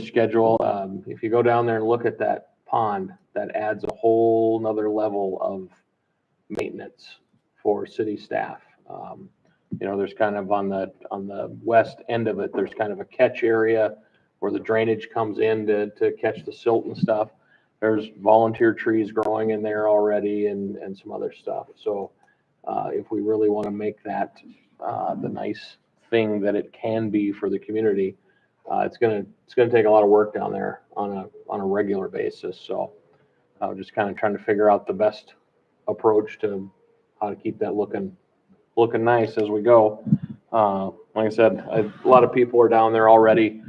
schedule. If you go down there and look at that pond, that adds a whole nother level of maintenance for city staff. There's kind of on the west end of it, there's kind of a catch area where the drainage comes in to catch the silt and stuff. There's volunteer trees growing in there already and some other stuff. So if we really want to make that the nice thing that it can be for the community, it's gonna take a lot of work down there on a regular basis. So just kind of trying to figure out the best approach to how to keep that looking nice as we go. Like I said, a lot of people are down there already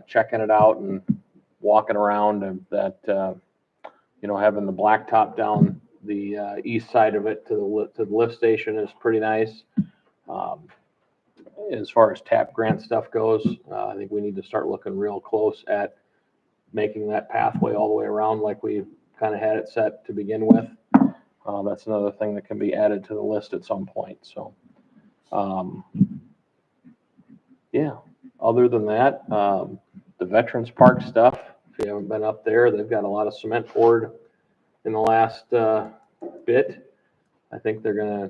checking it out and walking around, and that having the blacktop down the east side of it to the lift station is pretty nice. As far as TAP grant stuff goes, I think we need to start looking real close at making that pathway all the way around like we kind of had it set to begin with. That's another thing that can be added to the list at some point. So, other than that, the Veterans Park stuff, if you haven't been up there, they've got a lot of cement poured in the last bit. I think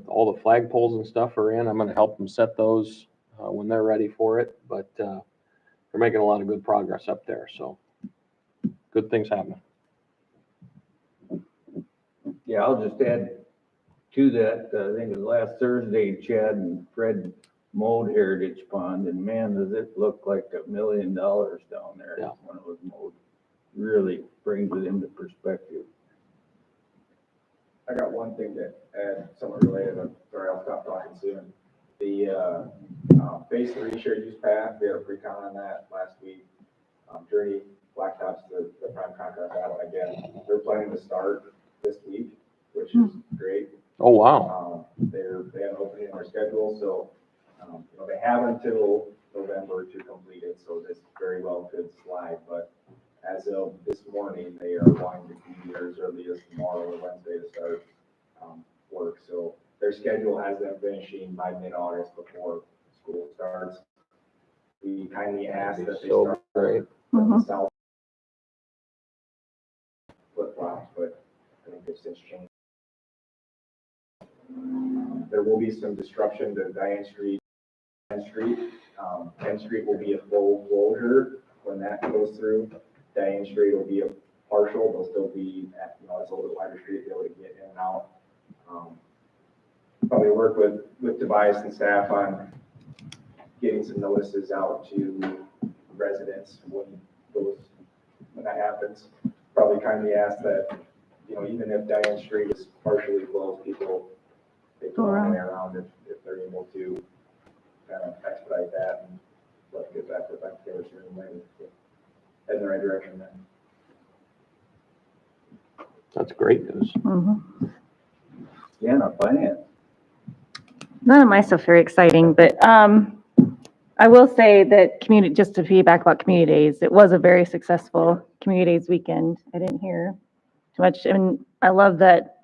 all the flagpoles and stuff are in. I'm going to help them set those when they're ready for it. But they're making a lot of good progress up there. So good things happening. Yeah, I'll just add to that. I think it was last Thursday, Chad and Fred mowed Heritage Pond, and man, does it look like $1 million down there when it was mowed. Really brings it into perspective. I got one thing to add, somewhat related. Sorry, I'll stop talking soon. The phase 3 shared use path, we had a pre-con on that last week. Journey Blacktop's the prime contract that one again. They're planning to start this week, which is great. Oh, wow. They have an opening in their schedule, so they have until November to complete it, so this very well could slide. But as of this morning, they are wanting to be there as early as tomorrow or Wednesday to start work. So their schedule has them finishing by mid-August before school starts. We kindly ask that they start from the south flip-flops, but I think they've since changed. There will be some disruption to Diane Street. 10th Street will be a full closure when that goes through. Diane Street will be a partial. They'll still be at, it's a little bit wider street to be able to get in and out. Probably work with Tobias and staff on getting some notices out to residents when that happens. Probably kindly ask that, even if Diane Street is partially closed, people they can run around if they're able to kind of expedite that and let's get back to Taylor sooner than later. Head in the right direction then. That's great news. Yeah, not finance. None of my stuff's very exciting, but I will say that just to feedback about community days, it was a very successful community days weekend. I didn't hear too much. And I love that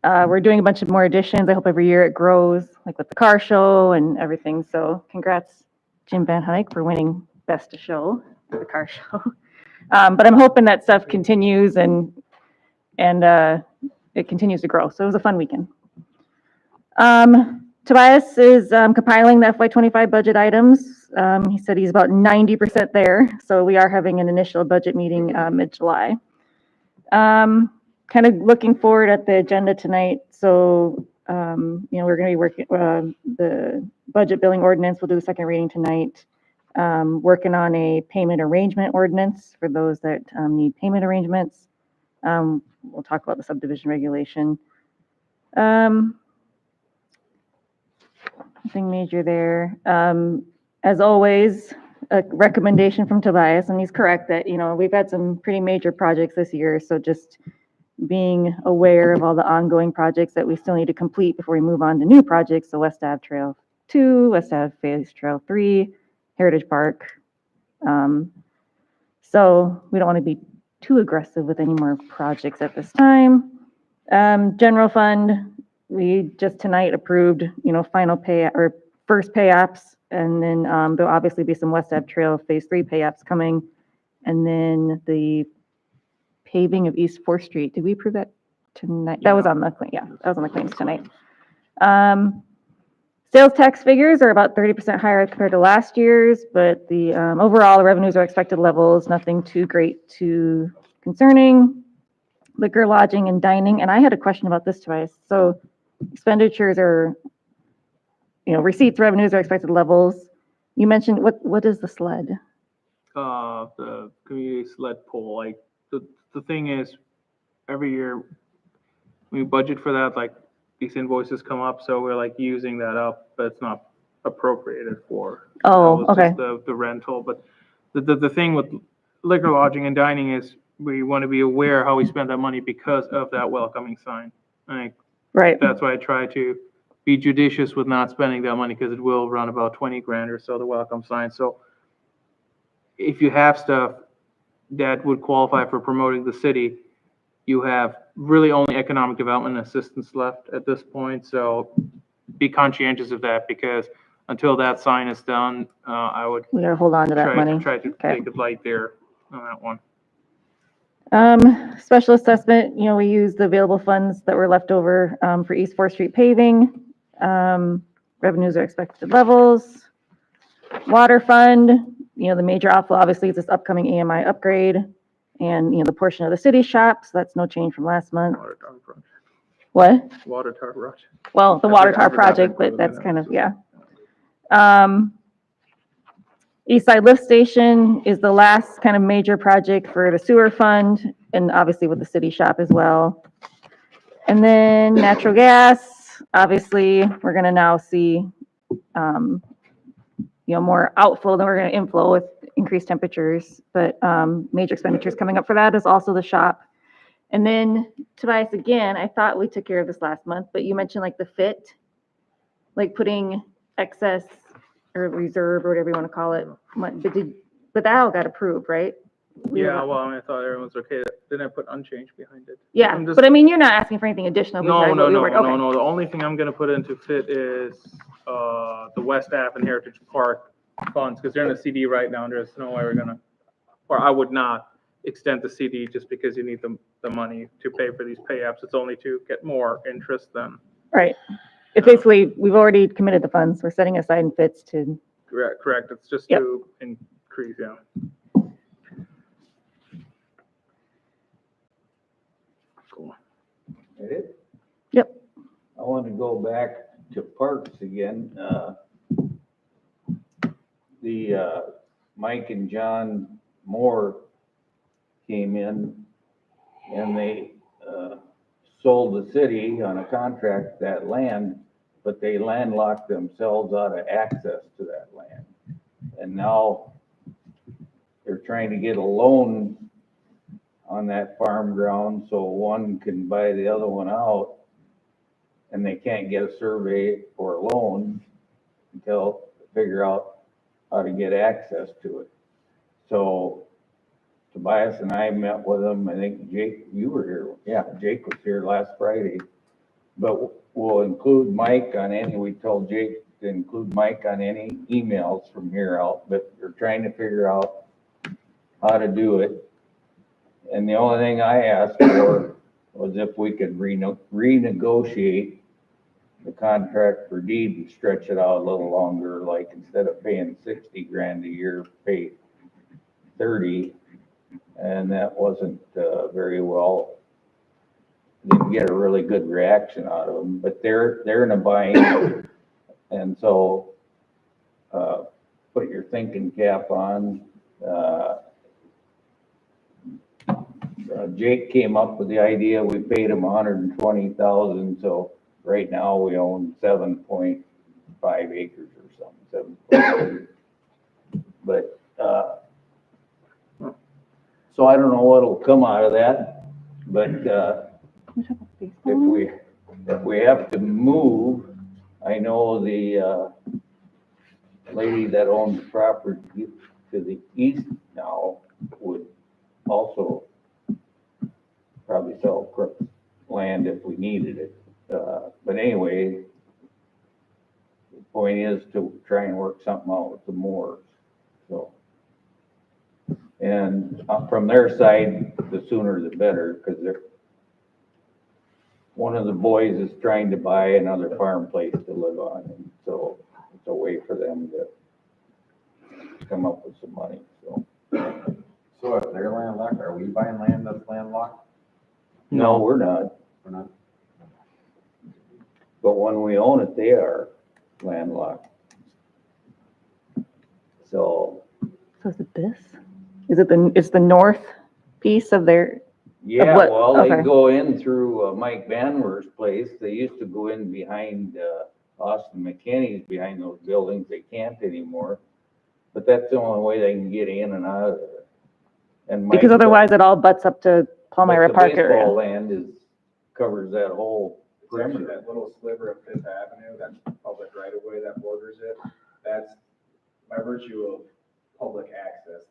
we're doing a bunch of more additions. I hope every year it grows, like with the car show and everything. So congrats, Jim Van Huyck, for winning Best of Show for the car show. But I'm hoping that stuff continues and it continues to grow. So it was a fun weekend. Tobias is compiling the FY25 budget items. He said he's about 90% there. So we are having an initial budget meeting mid-July. Kind of looking forward at the agenda tonight. So, we're going to be working, the budget billing ordinance, we'll do the second reading tonight. Working on a payment arrangement ordinance for those that need payment arrangements. We'll talk about the subdivision regulation. Nothing major there. As always, a recommendation from Tobias, and he's correct that, we've had some pretty major projects this year. So just being aware of all the ongoing projects that we still need to complete before we move on to new projects. So West Ave Trail 2, West Ave Phase Trail 3, Heritage Park. So we don't want to be too aggressive with any more projects at this time. General fund, we just tonight approved, final pay or first pay apps. And then there'll obviously be some West Ave Trail Phase 3 pay apps coming. And then the paving of East 4th Street. Did we approve that tonight? That was on the, that was on the claims tonight. Sales tax figures are about 30% higher compared to last year's, but the overall revenues are expected levels, nothing too great, too concerning. Liquor, lodging, and dining. And I had a question about this twice. So expenditures are, receipts, revenues are expected levels. You mentioned, what is the SLED? The community sled pool, like, the thing is, every year we budget for that, like these invoices come up, so we're like using that up, but it's not appropriated for. Oh, That was okay. just the rental, but the thing with liquor, lodging, and dining is we want to be aware how we spend that money because of that welcoming sign. Like, Right. that's why I try to be judicious with not spending that money because it will run about 20 grand or so, the welcome sign. So if you have stuff that would qualify for promoting the city, you have really only economic development assistance left at this point. So be conscientious of that, because until that sign is done, I would We gotta hold on to that money. try to Okay. take it light there on that one. Special assessment, we use the available funds that were left over for East 4th Street paving. Revenues are expected levels. Water fund, the major outflow obviously is this upcoming AMI upgrade and, the portion of the city shop, so that's no change from last month. Water tower project. What? Water tower project. Well, the I water forgot- tower I forgot project, they but put that's it kind in. of, yeah. East Side Lift Station is the last kind of major project for the sewer fund, and obviously with the city shop as well. And then natural gas, obviously, we're gonna now see, more outflow than we're gonna inflow with increased temperatures, but major expenditures coming up for that is also the shop. And then Tobias, again, I thought we took care of this last month, but you mentioned like the fit, like putting excess or reserve or whatever you want to call it. But that all got approved, right? Yeah, well, I thought everyone was okay. Didn't I put unchanged behind it? Yeah, I'm just- but I mean, you're not asking for anything additional. No, besides no, what we no, were- no, okay. no. The only thing I'm gonna put into fit is, the West Ave and Heritage Park funds, because they're in a CD right now, and there's no way we're gonna, or I would not extend the CD just because you need the money to pay for these pay apps. It's only to get more interest than. Right. It's basically, we've already committed the funds. We're setting aside in fits to, Correct. It's just Yep. to increase, yeah. Cool. That it? Yep. I want to go back to parks again. Mike and John Moore came in and they sold the city on a contract that land, but they landlocked themselves out of access to that land. And now they're trying to get a loan on that farm ground so one can buy the other one out. And they can't get a survey or a loan until they figure out how to get access to it. So Tobias and I met with them. I think Jake, you were here. Yeah, Jake was here last Friday. But we'll include Mike on any, we told Jake to include Mike on any emails from here out, but we're trying to figure out how to do it. And the only thing I asked for was if we could renegotiate the contract for deed and stretch it out a little longer, like instead of paying 60 grand a year, pay 30. and that wasn't, very well. Didn't get a really good reaction out of them, but they're in a bind. And so, put your thinking cap on. Jake came up with the idea, we paid him 120,000, so right now we own 7.5 acres or something, 7.2. But, so I don't know what'll come out of that, but, if we have to move, I know the, lady that owns the property to the east now would also probably sell Crooks land if we needed it. But anyway, the point is to try and work something out with the Moors, so. And from their side, the sooner the better, because one of the boys is trying to buy another farm place to live on, and so it's a way for them to come up with some money, so. So if they're landlocked, are we buying land that's landlocked? No, we're not, We're not. but when we own it, they are landlocked. So, So is it this? Is it it's the north piece of their, yeah, what? well, they Okay. go in through Mike Vanwer's place. They used to go in behind Austin McKinney's, behind those buildings. They can't anymore. But that's the only way they can get in and out of there. And Mike- because otherwise it all butts up to Palmyra but Park the baseball area. land covers that whole It's actually perimeter. that little sliver of Fifth Avenue, that's public right of way that borders it. That's by virtue of public access.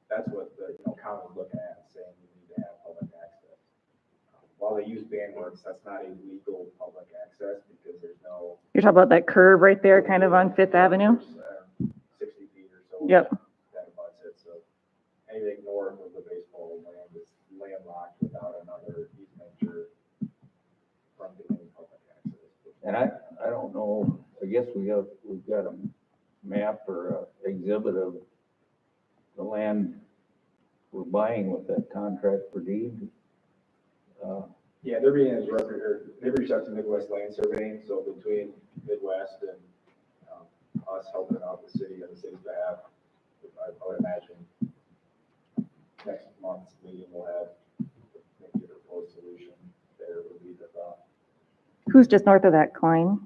That's what the, county's looking at and saying we need to have public access. While they use bandworks, that's not a legal public access because there's no. You're talking about that curve right there, kind of on Fifth Avenue? 60 feet or so. Yep. That abuts it, so anything north of the baseball land is landlocked without another easement or fronting any public access. And I don't know, I guess we've got a map or a exhibit of the land we're buying with that contract for deed. Yeah, they're being as record, or they've reached out to Midwest Land Surveying, so between Midwest and us helping out the city on the city's behalf, I would imagine next month's meeting will have maybe a proposed solution there would be the thought. Who's just north of that, Klein?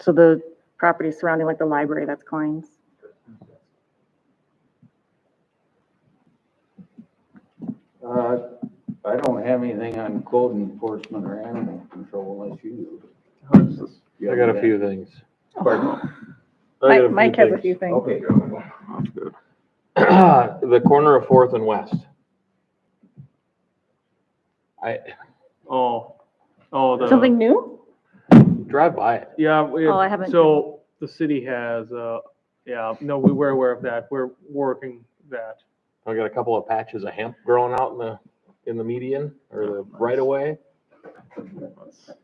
So the property surrounding like the library, that's Klein's. I don't have anything on code enforcement or animal control unless you do. I got a few things. Pardon? I got a few Mike has a things. few things. Okay. That's good. The corner of Fourth and West. I Something new? drive by it. Yeah, Oh, I haven't so the city has, no, we were aware of that. We're working that. I got a couple of patches of hemp growing out in the median or the right of way. I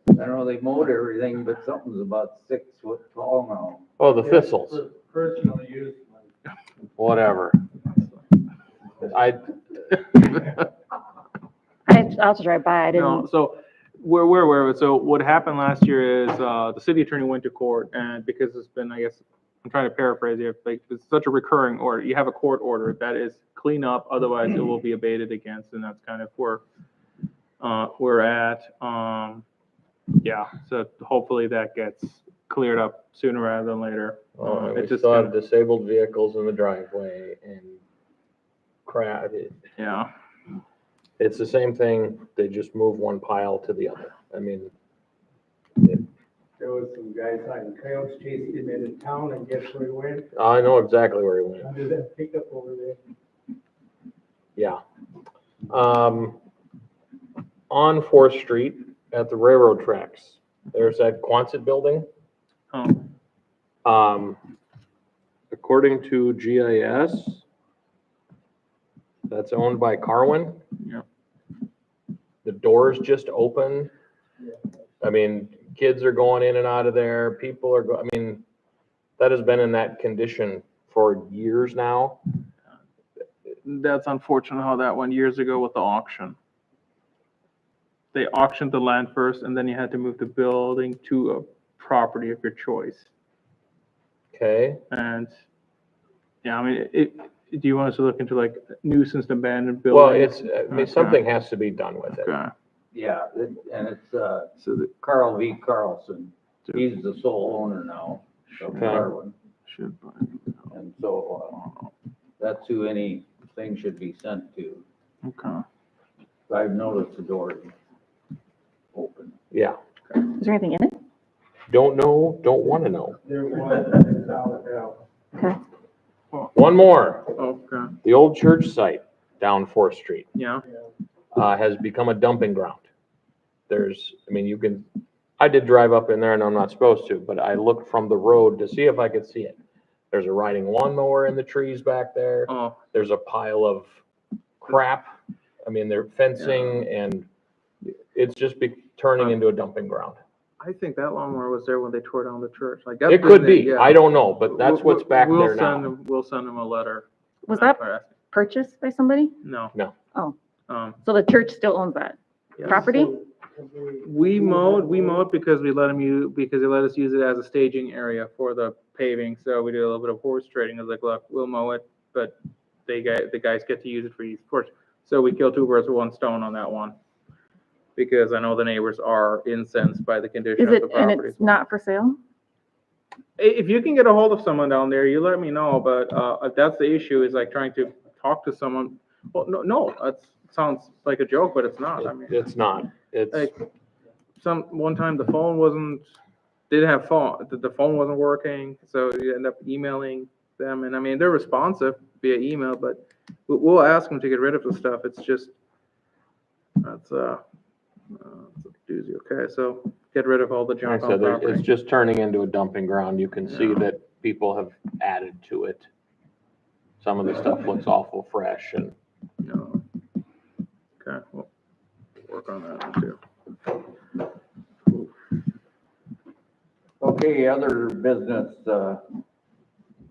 don't know, they mowed everything, but something's about 6 foot tall now. Oh, the thistles, Personal use. whatever. I'll have to drive by. I No, didn't. so we're aware of it. So what happened last year is, the city attorney went to court, and because it's been, I guess, I'm trying to paraphrase here, like, it's such a recurring order. You have a court order that is clean up, otherwise it will be abated against, and that's kind of where we're at. Yeah, so hopefully that gets cleared up sooner rather than later. We It's just still have gonna- disabled vehicles in the driveway and crap. Yeah, It's the same thing. They just move one pile to the other. I mean, There was some guys on trails chasing him into town, and guess where he went? I know exactly where he went. Under that pickup over there. Yeah. On Fourth Street at the railroad tracks, there's that Quonset building. oh, According to GIS, that's owned by Carwin. Yeah. The doors just open. I mean, kids are going in and out of there. People are I mean, that has been in that condition for for years now. That's unfortunate how that went years ago with the auction. They auctioned the land first, and then you had to move the building to a property of your choice. Okay, And, yeah, I mean, do you want us to look into like nuisance abandoned well, buildings? I mean, something has to be done with it. Okay, Yeah, and it's, so the, Carl V. Carlson. He's the sole owner now of Okay. Carlin. should, And so, that's who anything should be sent to. okay. I've noticed the door is open. Yeah, Is there anything in it? don't know, don't want to know. There was, it's out now. Okay. One more, Okay, the old church site down 4th Street yeah, has become a dumping ground. I mean, I did drive up in there and I'm not supposed to, but I looked from the road to see if I could see it. There's a riding lawnmower in the trees back there. oh, There's a pile of crap. I mean, they're fencing and it's just turning into a dumping ground. I think that lawnmower was there when they tore down the church, like. It could be, I don't know, but that's what's back there now. We'll send them a letter. Was that purchased by somebody? No. No. Oh. So the church still owns that property? we mowed because we let them because they let us use it as a staging area for the paving, so we did a little bit of horse trading. I was like, look, we'll mow it, but the guys get to use it for youth sports. So we killed two birds with one stone on that one. Because I know the neighbors are incensed by the condition Is of the it, and property. it's not for sale? If you can get a hold of someone down there, you let me know, but, if that's the issue, is like trying to talk to someone. Well, no, that sounds like a joke, but it's not. I mean, It's not, like, one time the phone didn't have phone, the phone wasn't working, so you end up emailing them, and I mean, they're responsive via email, but we'll ask them to get rid of the stuff. It's just, that's a doozy. Okay, so get rid of all the like junk I on said, it's property. just turning into a dumping ground. You can see Yeah. that people have added to it. Some of the stuff looks awful fresh and No. Okay, we'll work on that one too. Okay, other business, got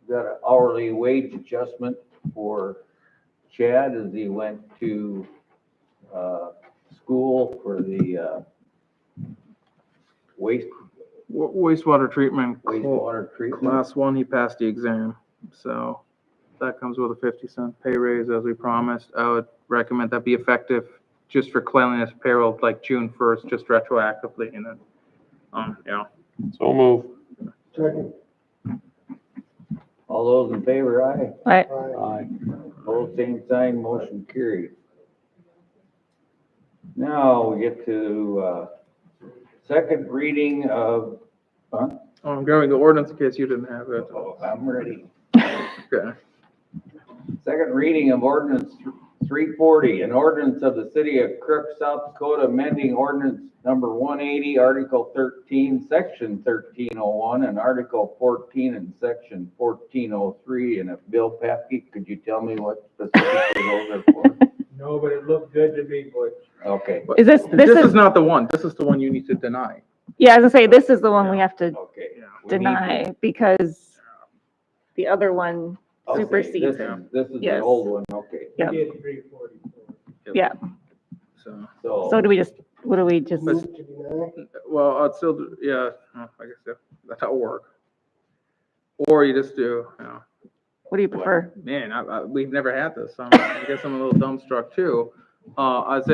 an hourly wage adjustment for Chad as he went to, school for the, Wastewater treatment. wastewater treatment. Class 1, he passed the exam, so that comes with a 50-cent pay raise as we promised. I would recommend that be effective just for cleanliness payroll, like June 1st, just retroactively, and then, yeah. so move. Second. All those in favor, aye. Aye. Both same sign, motion carried. Now we get to, second reading of, Oh, I'm grabbing the ordinance in case you didn't have it. I'm ready. Okay. Second reading of ordinance 340, an ordinance of the city of Crooks, South Dakota, amending ordinance number 180, article 13, section 1301, and article 14 and section 1403. And if Bill Papke, could you tell me what specifically those are for? No, but it looked good to me, Butch. Okay, Is this Is not the one. This is the one you need to deny. yeah, I was gonna say, this is the one we have to okay. Yeah. We need to- deny because the other one okay, supersedes this it. is- This is the Yes. old one, okay. Yep. We did 344. Yeah, So, So, so what do we just, Move to deny. well, I'd still, yeah, I guess that'll work. Or you just do, what do you prefer? man, we've never had this. I guess I'm a little dumbstruck too. I'd say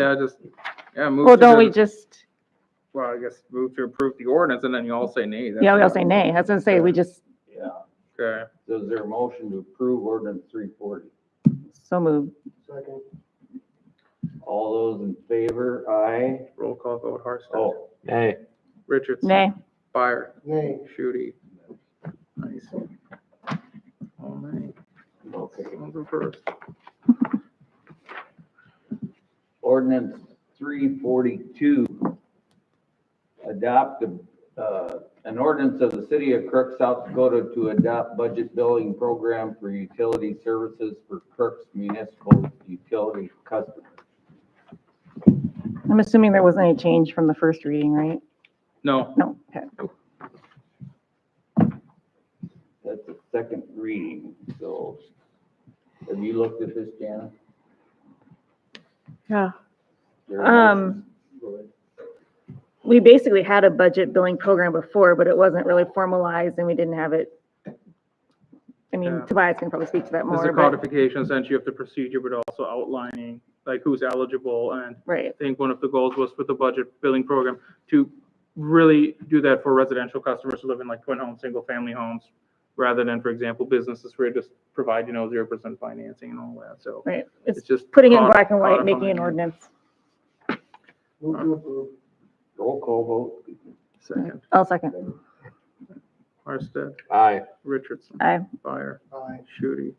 move Well, to don't we the- just, Well, I guess move to approve the ordinance and then you all say nay. That's yeah, we all what- say nay. I was gonna say, we just, yeah, Okay, so is there a motion to approve ordinance 340? so move. Second. All those in favor, aye. roll call vote, Harsted. Oh, Hey, Richardson. Nay. Fire. Nay. Shooty. Nice. All nay. okay. Someone's the first. Ordinance 342. Adopt an ordinance of the city of Crooks, South Dakota to adopt budget billing program for utility services for Crooks municipal utility customers. I'm assuming there wasn't any change from the first reading, right? No, No, okay. That's the second reading, so have you looked at this, Jana? Yeah. There a motion? Go ahead. We basically had a budget billing program before, but it wasn't really formalized and we didn't have it. I mean, Yeah. Tobias can probably speak to that There's a more, but, codification essentially of the procedure, but also outlining like who's eligible. And right, I think one of the goals was with the budget billing program to really do that for residential customers who live in like twin homes, single family homes, rather than, for example, businesses where you just provide, 0% financing and all that. So right. it's It's just putting it in black and white, codifying making an it. ordinance. Move to approve. Roll call vote. Second, I'll second. Arstead, Aye. Richardson, Aye. Fire, Aye. Shooty.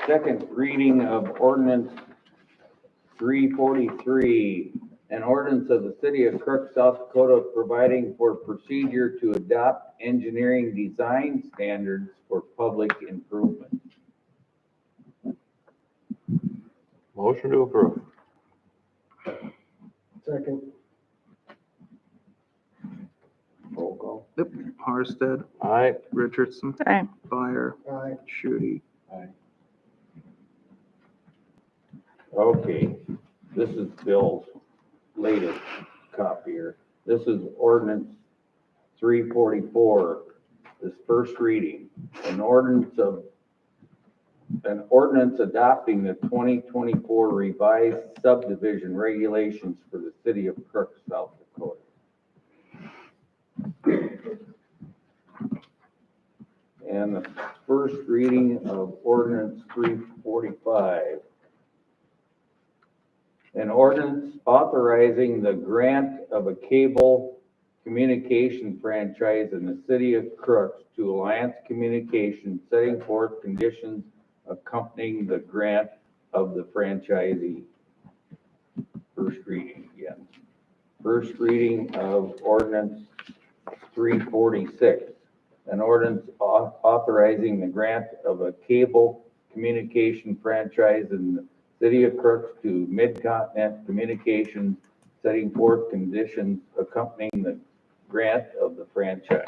Second reading of ordinance 343, an ordinance of the city of Crooks, South Dakota, providing for procedure to adopt engineering design standards for public improvement. Motion to approve. Second. Roll call. Yep, Arstead, Aye. Richardson, Aye. Fire, Aye. Shooty. Okay, this is Bill's latest copier. This is ordinance 344, this first reading. An ordinance adopting the 2024 revised subdivision regulations for the city of Crooks, South Dakota. And the first reading of ordinance 345. An ordinance authorizing the grant of a cable communication franchise in the city of Crooks to Alliance Communications, setting forth conditions accompanying the grant of the franchisee. First reading again. First reading of ordinance 346. An ordinance authorizing the grant of a cable communication franchise in the City of Crooks to Mid-Continent Communications, setting forth conditions accompanying the grant of the franchise.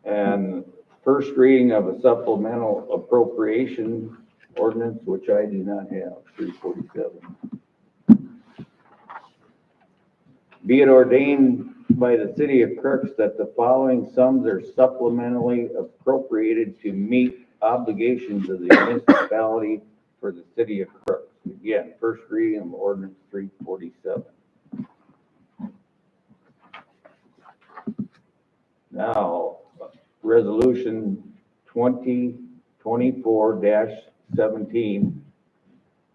And first reading of a supplemental appropriation ordinance, which I do not have, 347. Be it ordained by the city of Crooks that the following sums are supplementally appropriated to meet obligations of the municipality for the city of Crooks. Again, first reading of ordinance 347. Now, resolution 2024-17,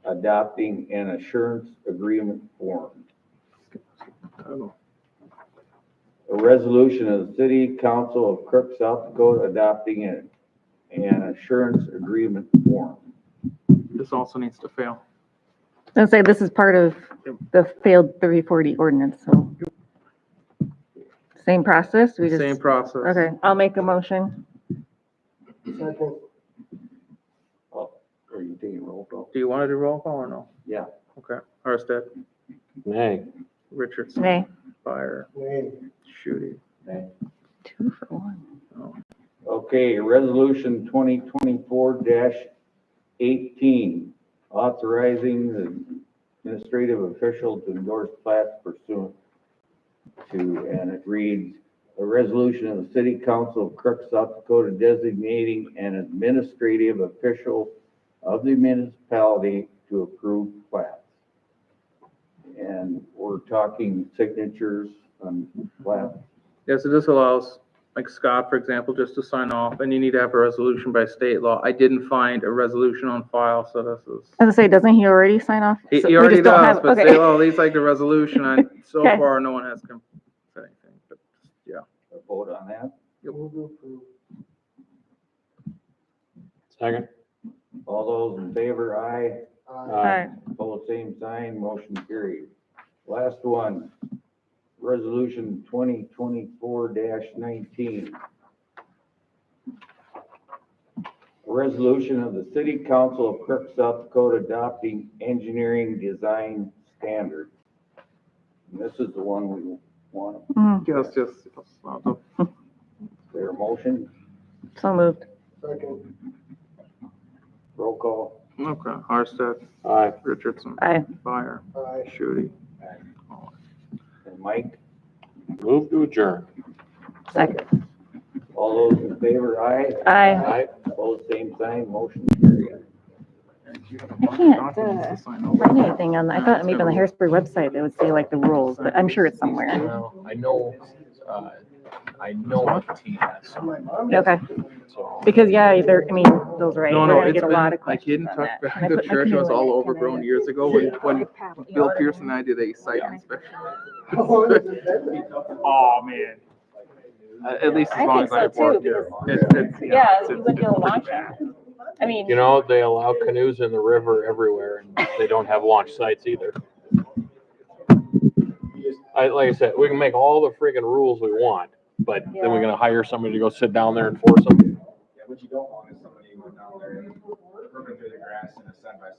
adopting an assurance agreement form. Oh, A resolution of the City Council of Crooks, South Dakota, adopting an assurance agreement form. this also needs to fail. I'll say this is part of the failed 340 ordinance, so. Same process? We just. Same process. Okay, I'll make a motion. Second. Oh, are you taking roll call? Do you want to do roll call or no? Yeah. Okay, Arstead, Nay. Richardson, Nay. Fire, Nay. Shooty. 2 for 1. Oh, Okay, resolution 2024-18, authorizing the administrative official to endorse plats pursuant to, and it reads, a resolution of the City Council of Crooks, South Dakota, designating an administrative official of the municipality to approve plats. And we're talking signatures on plats. yeah, so this allows, like Scott, for example, just to sign off, and you need to have a resolution by state law. I didn't find a resolution on file, so this is. I was gonna say, doesn't he already sign off? He So we already just don't does, have- but okay. state law, he's like the resolution, and so Okay. far, no one has come said anything, but, yeah. A vote on that. Move to approve. Second. All those in favor, aye. Aye. Aye. Opposed, same sign, motion carried. Last one, resolution 2024-19. A A resolution of the City Council of Crooks, South Dakota adopting engineering design standards. And this is the one we want. Yes, just, Is there a motion? So moved. Second. Roll call. okay, Arstead, Aye. Richardson, Aye. Fire, Aye. Shooty. And Mike, Move to adjourn. Second. all those in favor, aye? Aye. Aye. Opposed, same sign, motion carried. I can't, find anything on, I thought maybe on the Harrisburg website they would say like the rules, but I'm sure it's somewhere. Well, I know the T has some, Okay, so. because yeah, they're, I mean, those are right. No, We're no, gonna it's get a been, lot of I questions kid on tucked that. back, And I the put my church was canoe in all it, overgrown and I years ago when Bill Pearson and I did a site inspection. Oh, man. At least as I long think as so I've too, worked because, there. yeah, you wouldn't be able to launch it. I mean, You know, they allow canoes in the river everywhere, and they don't have launch sites either. Like I said, we can make all the friggin' rules we want, but then we're gonna hire somebody to go sit down there and enforce them. Yeah, what you don't want is somebody going down there and working through the grass in a side by side.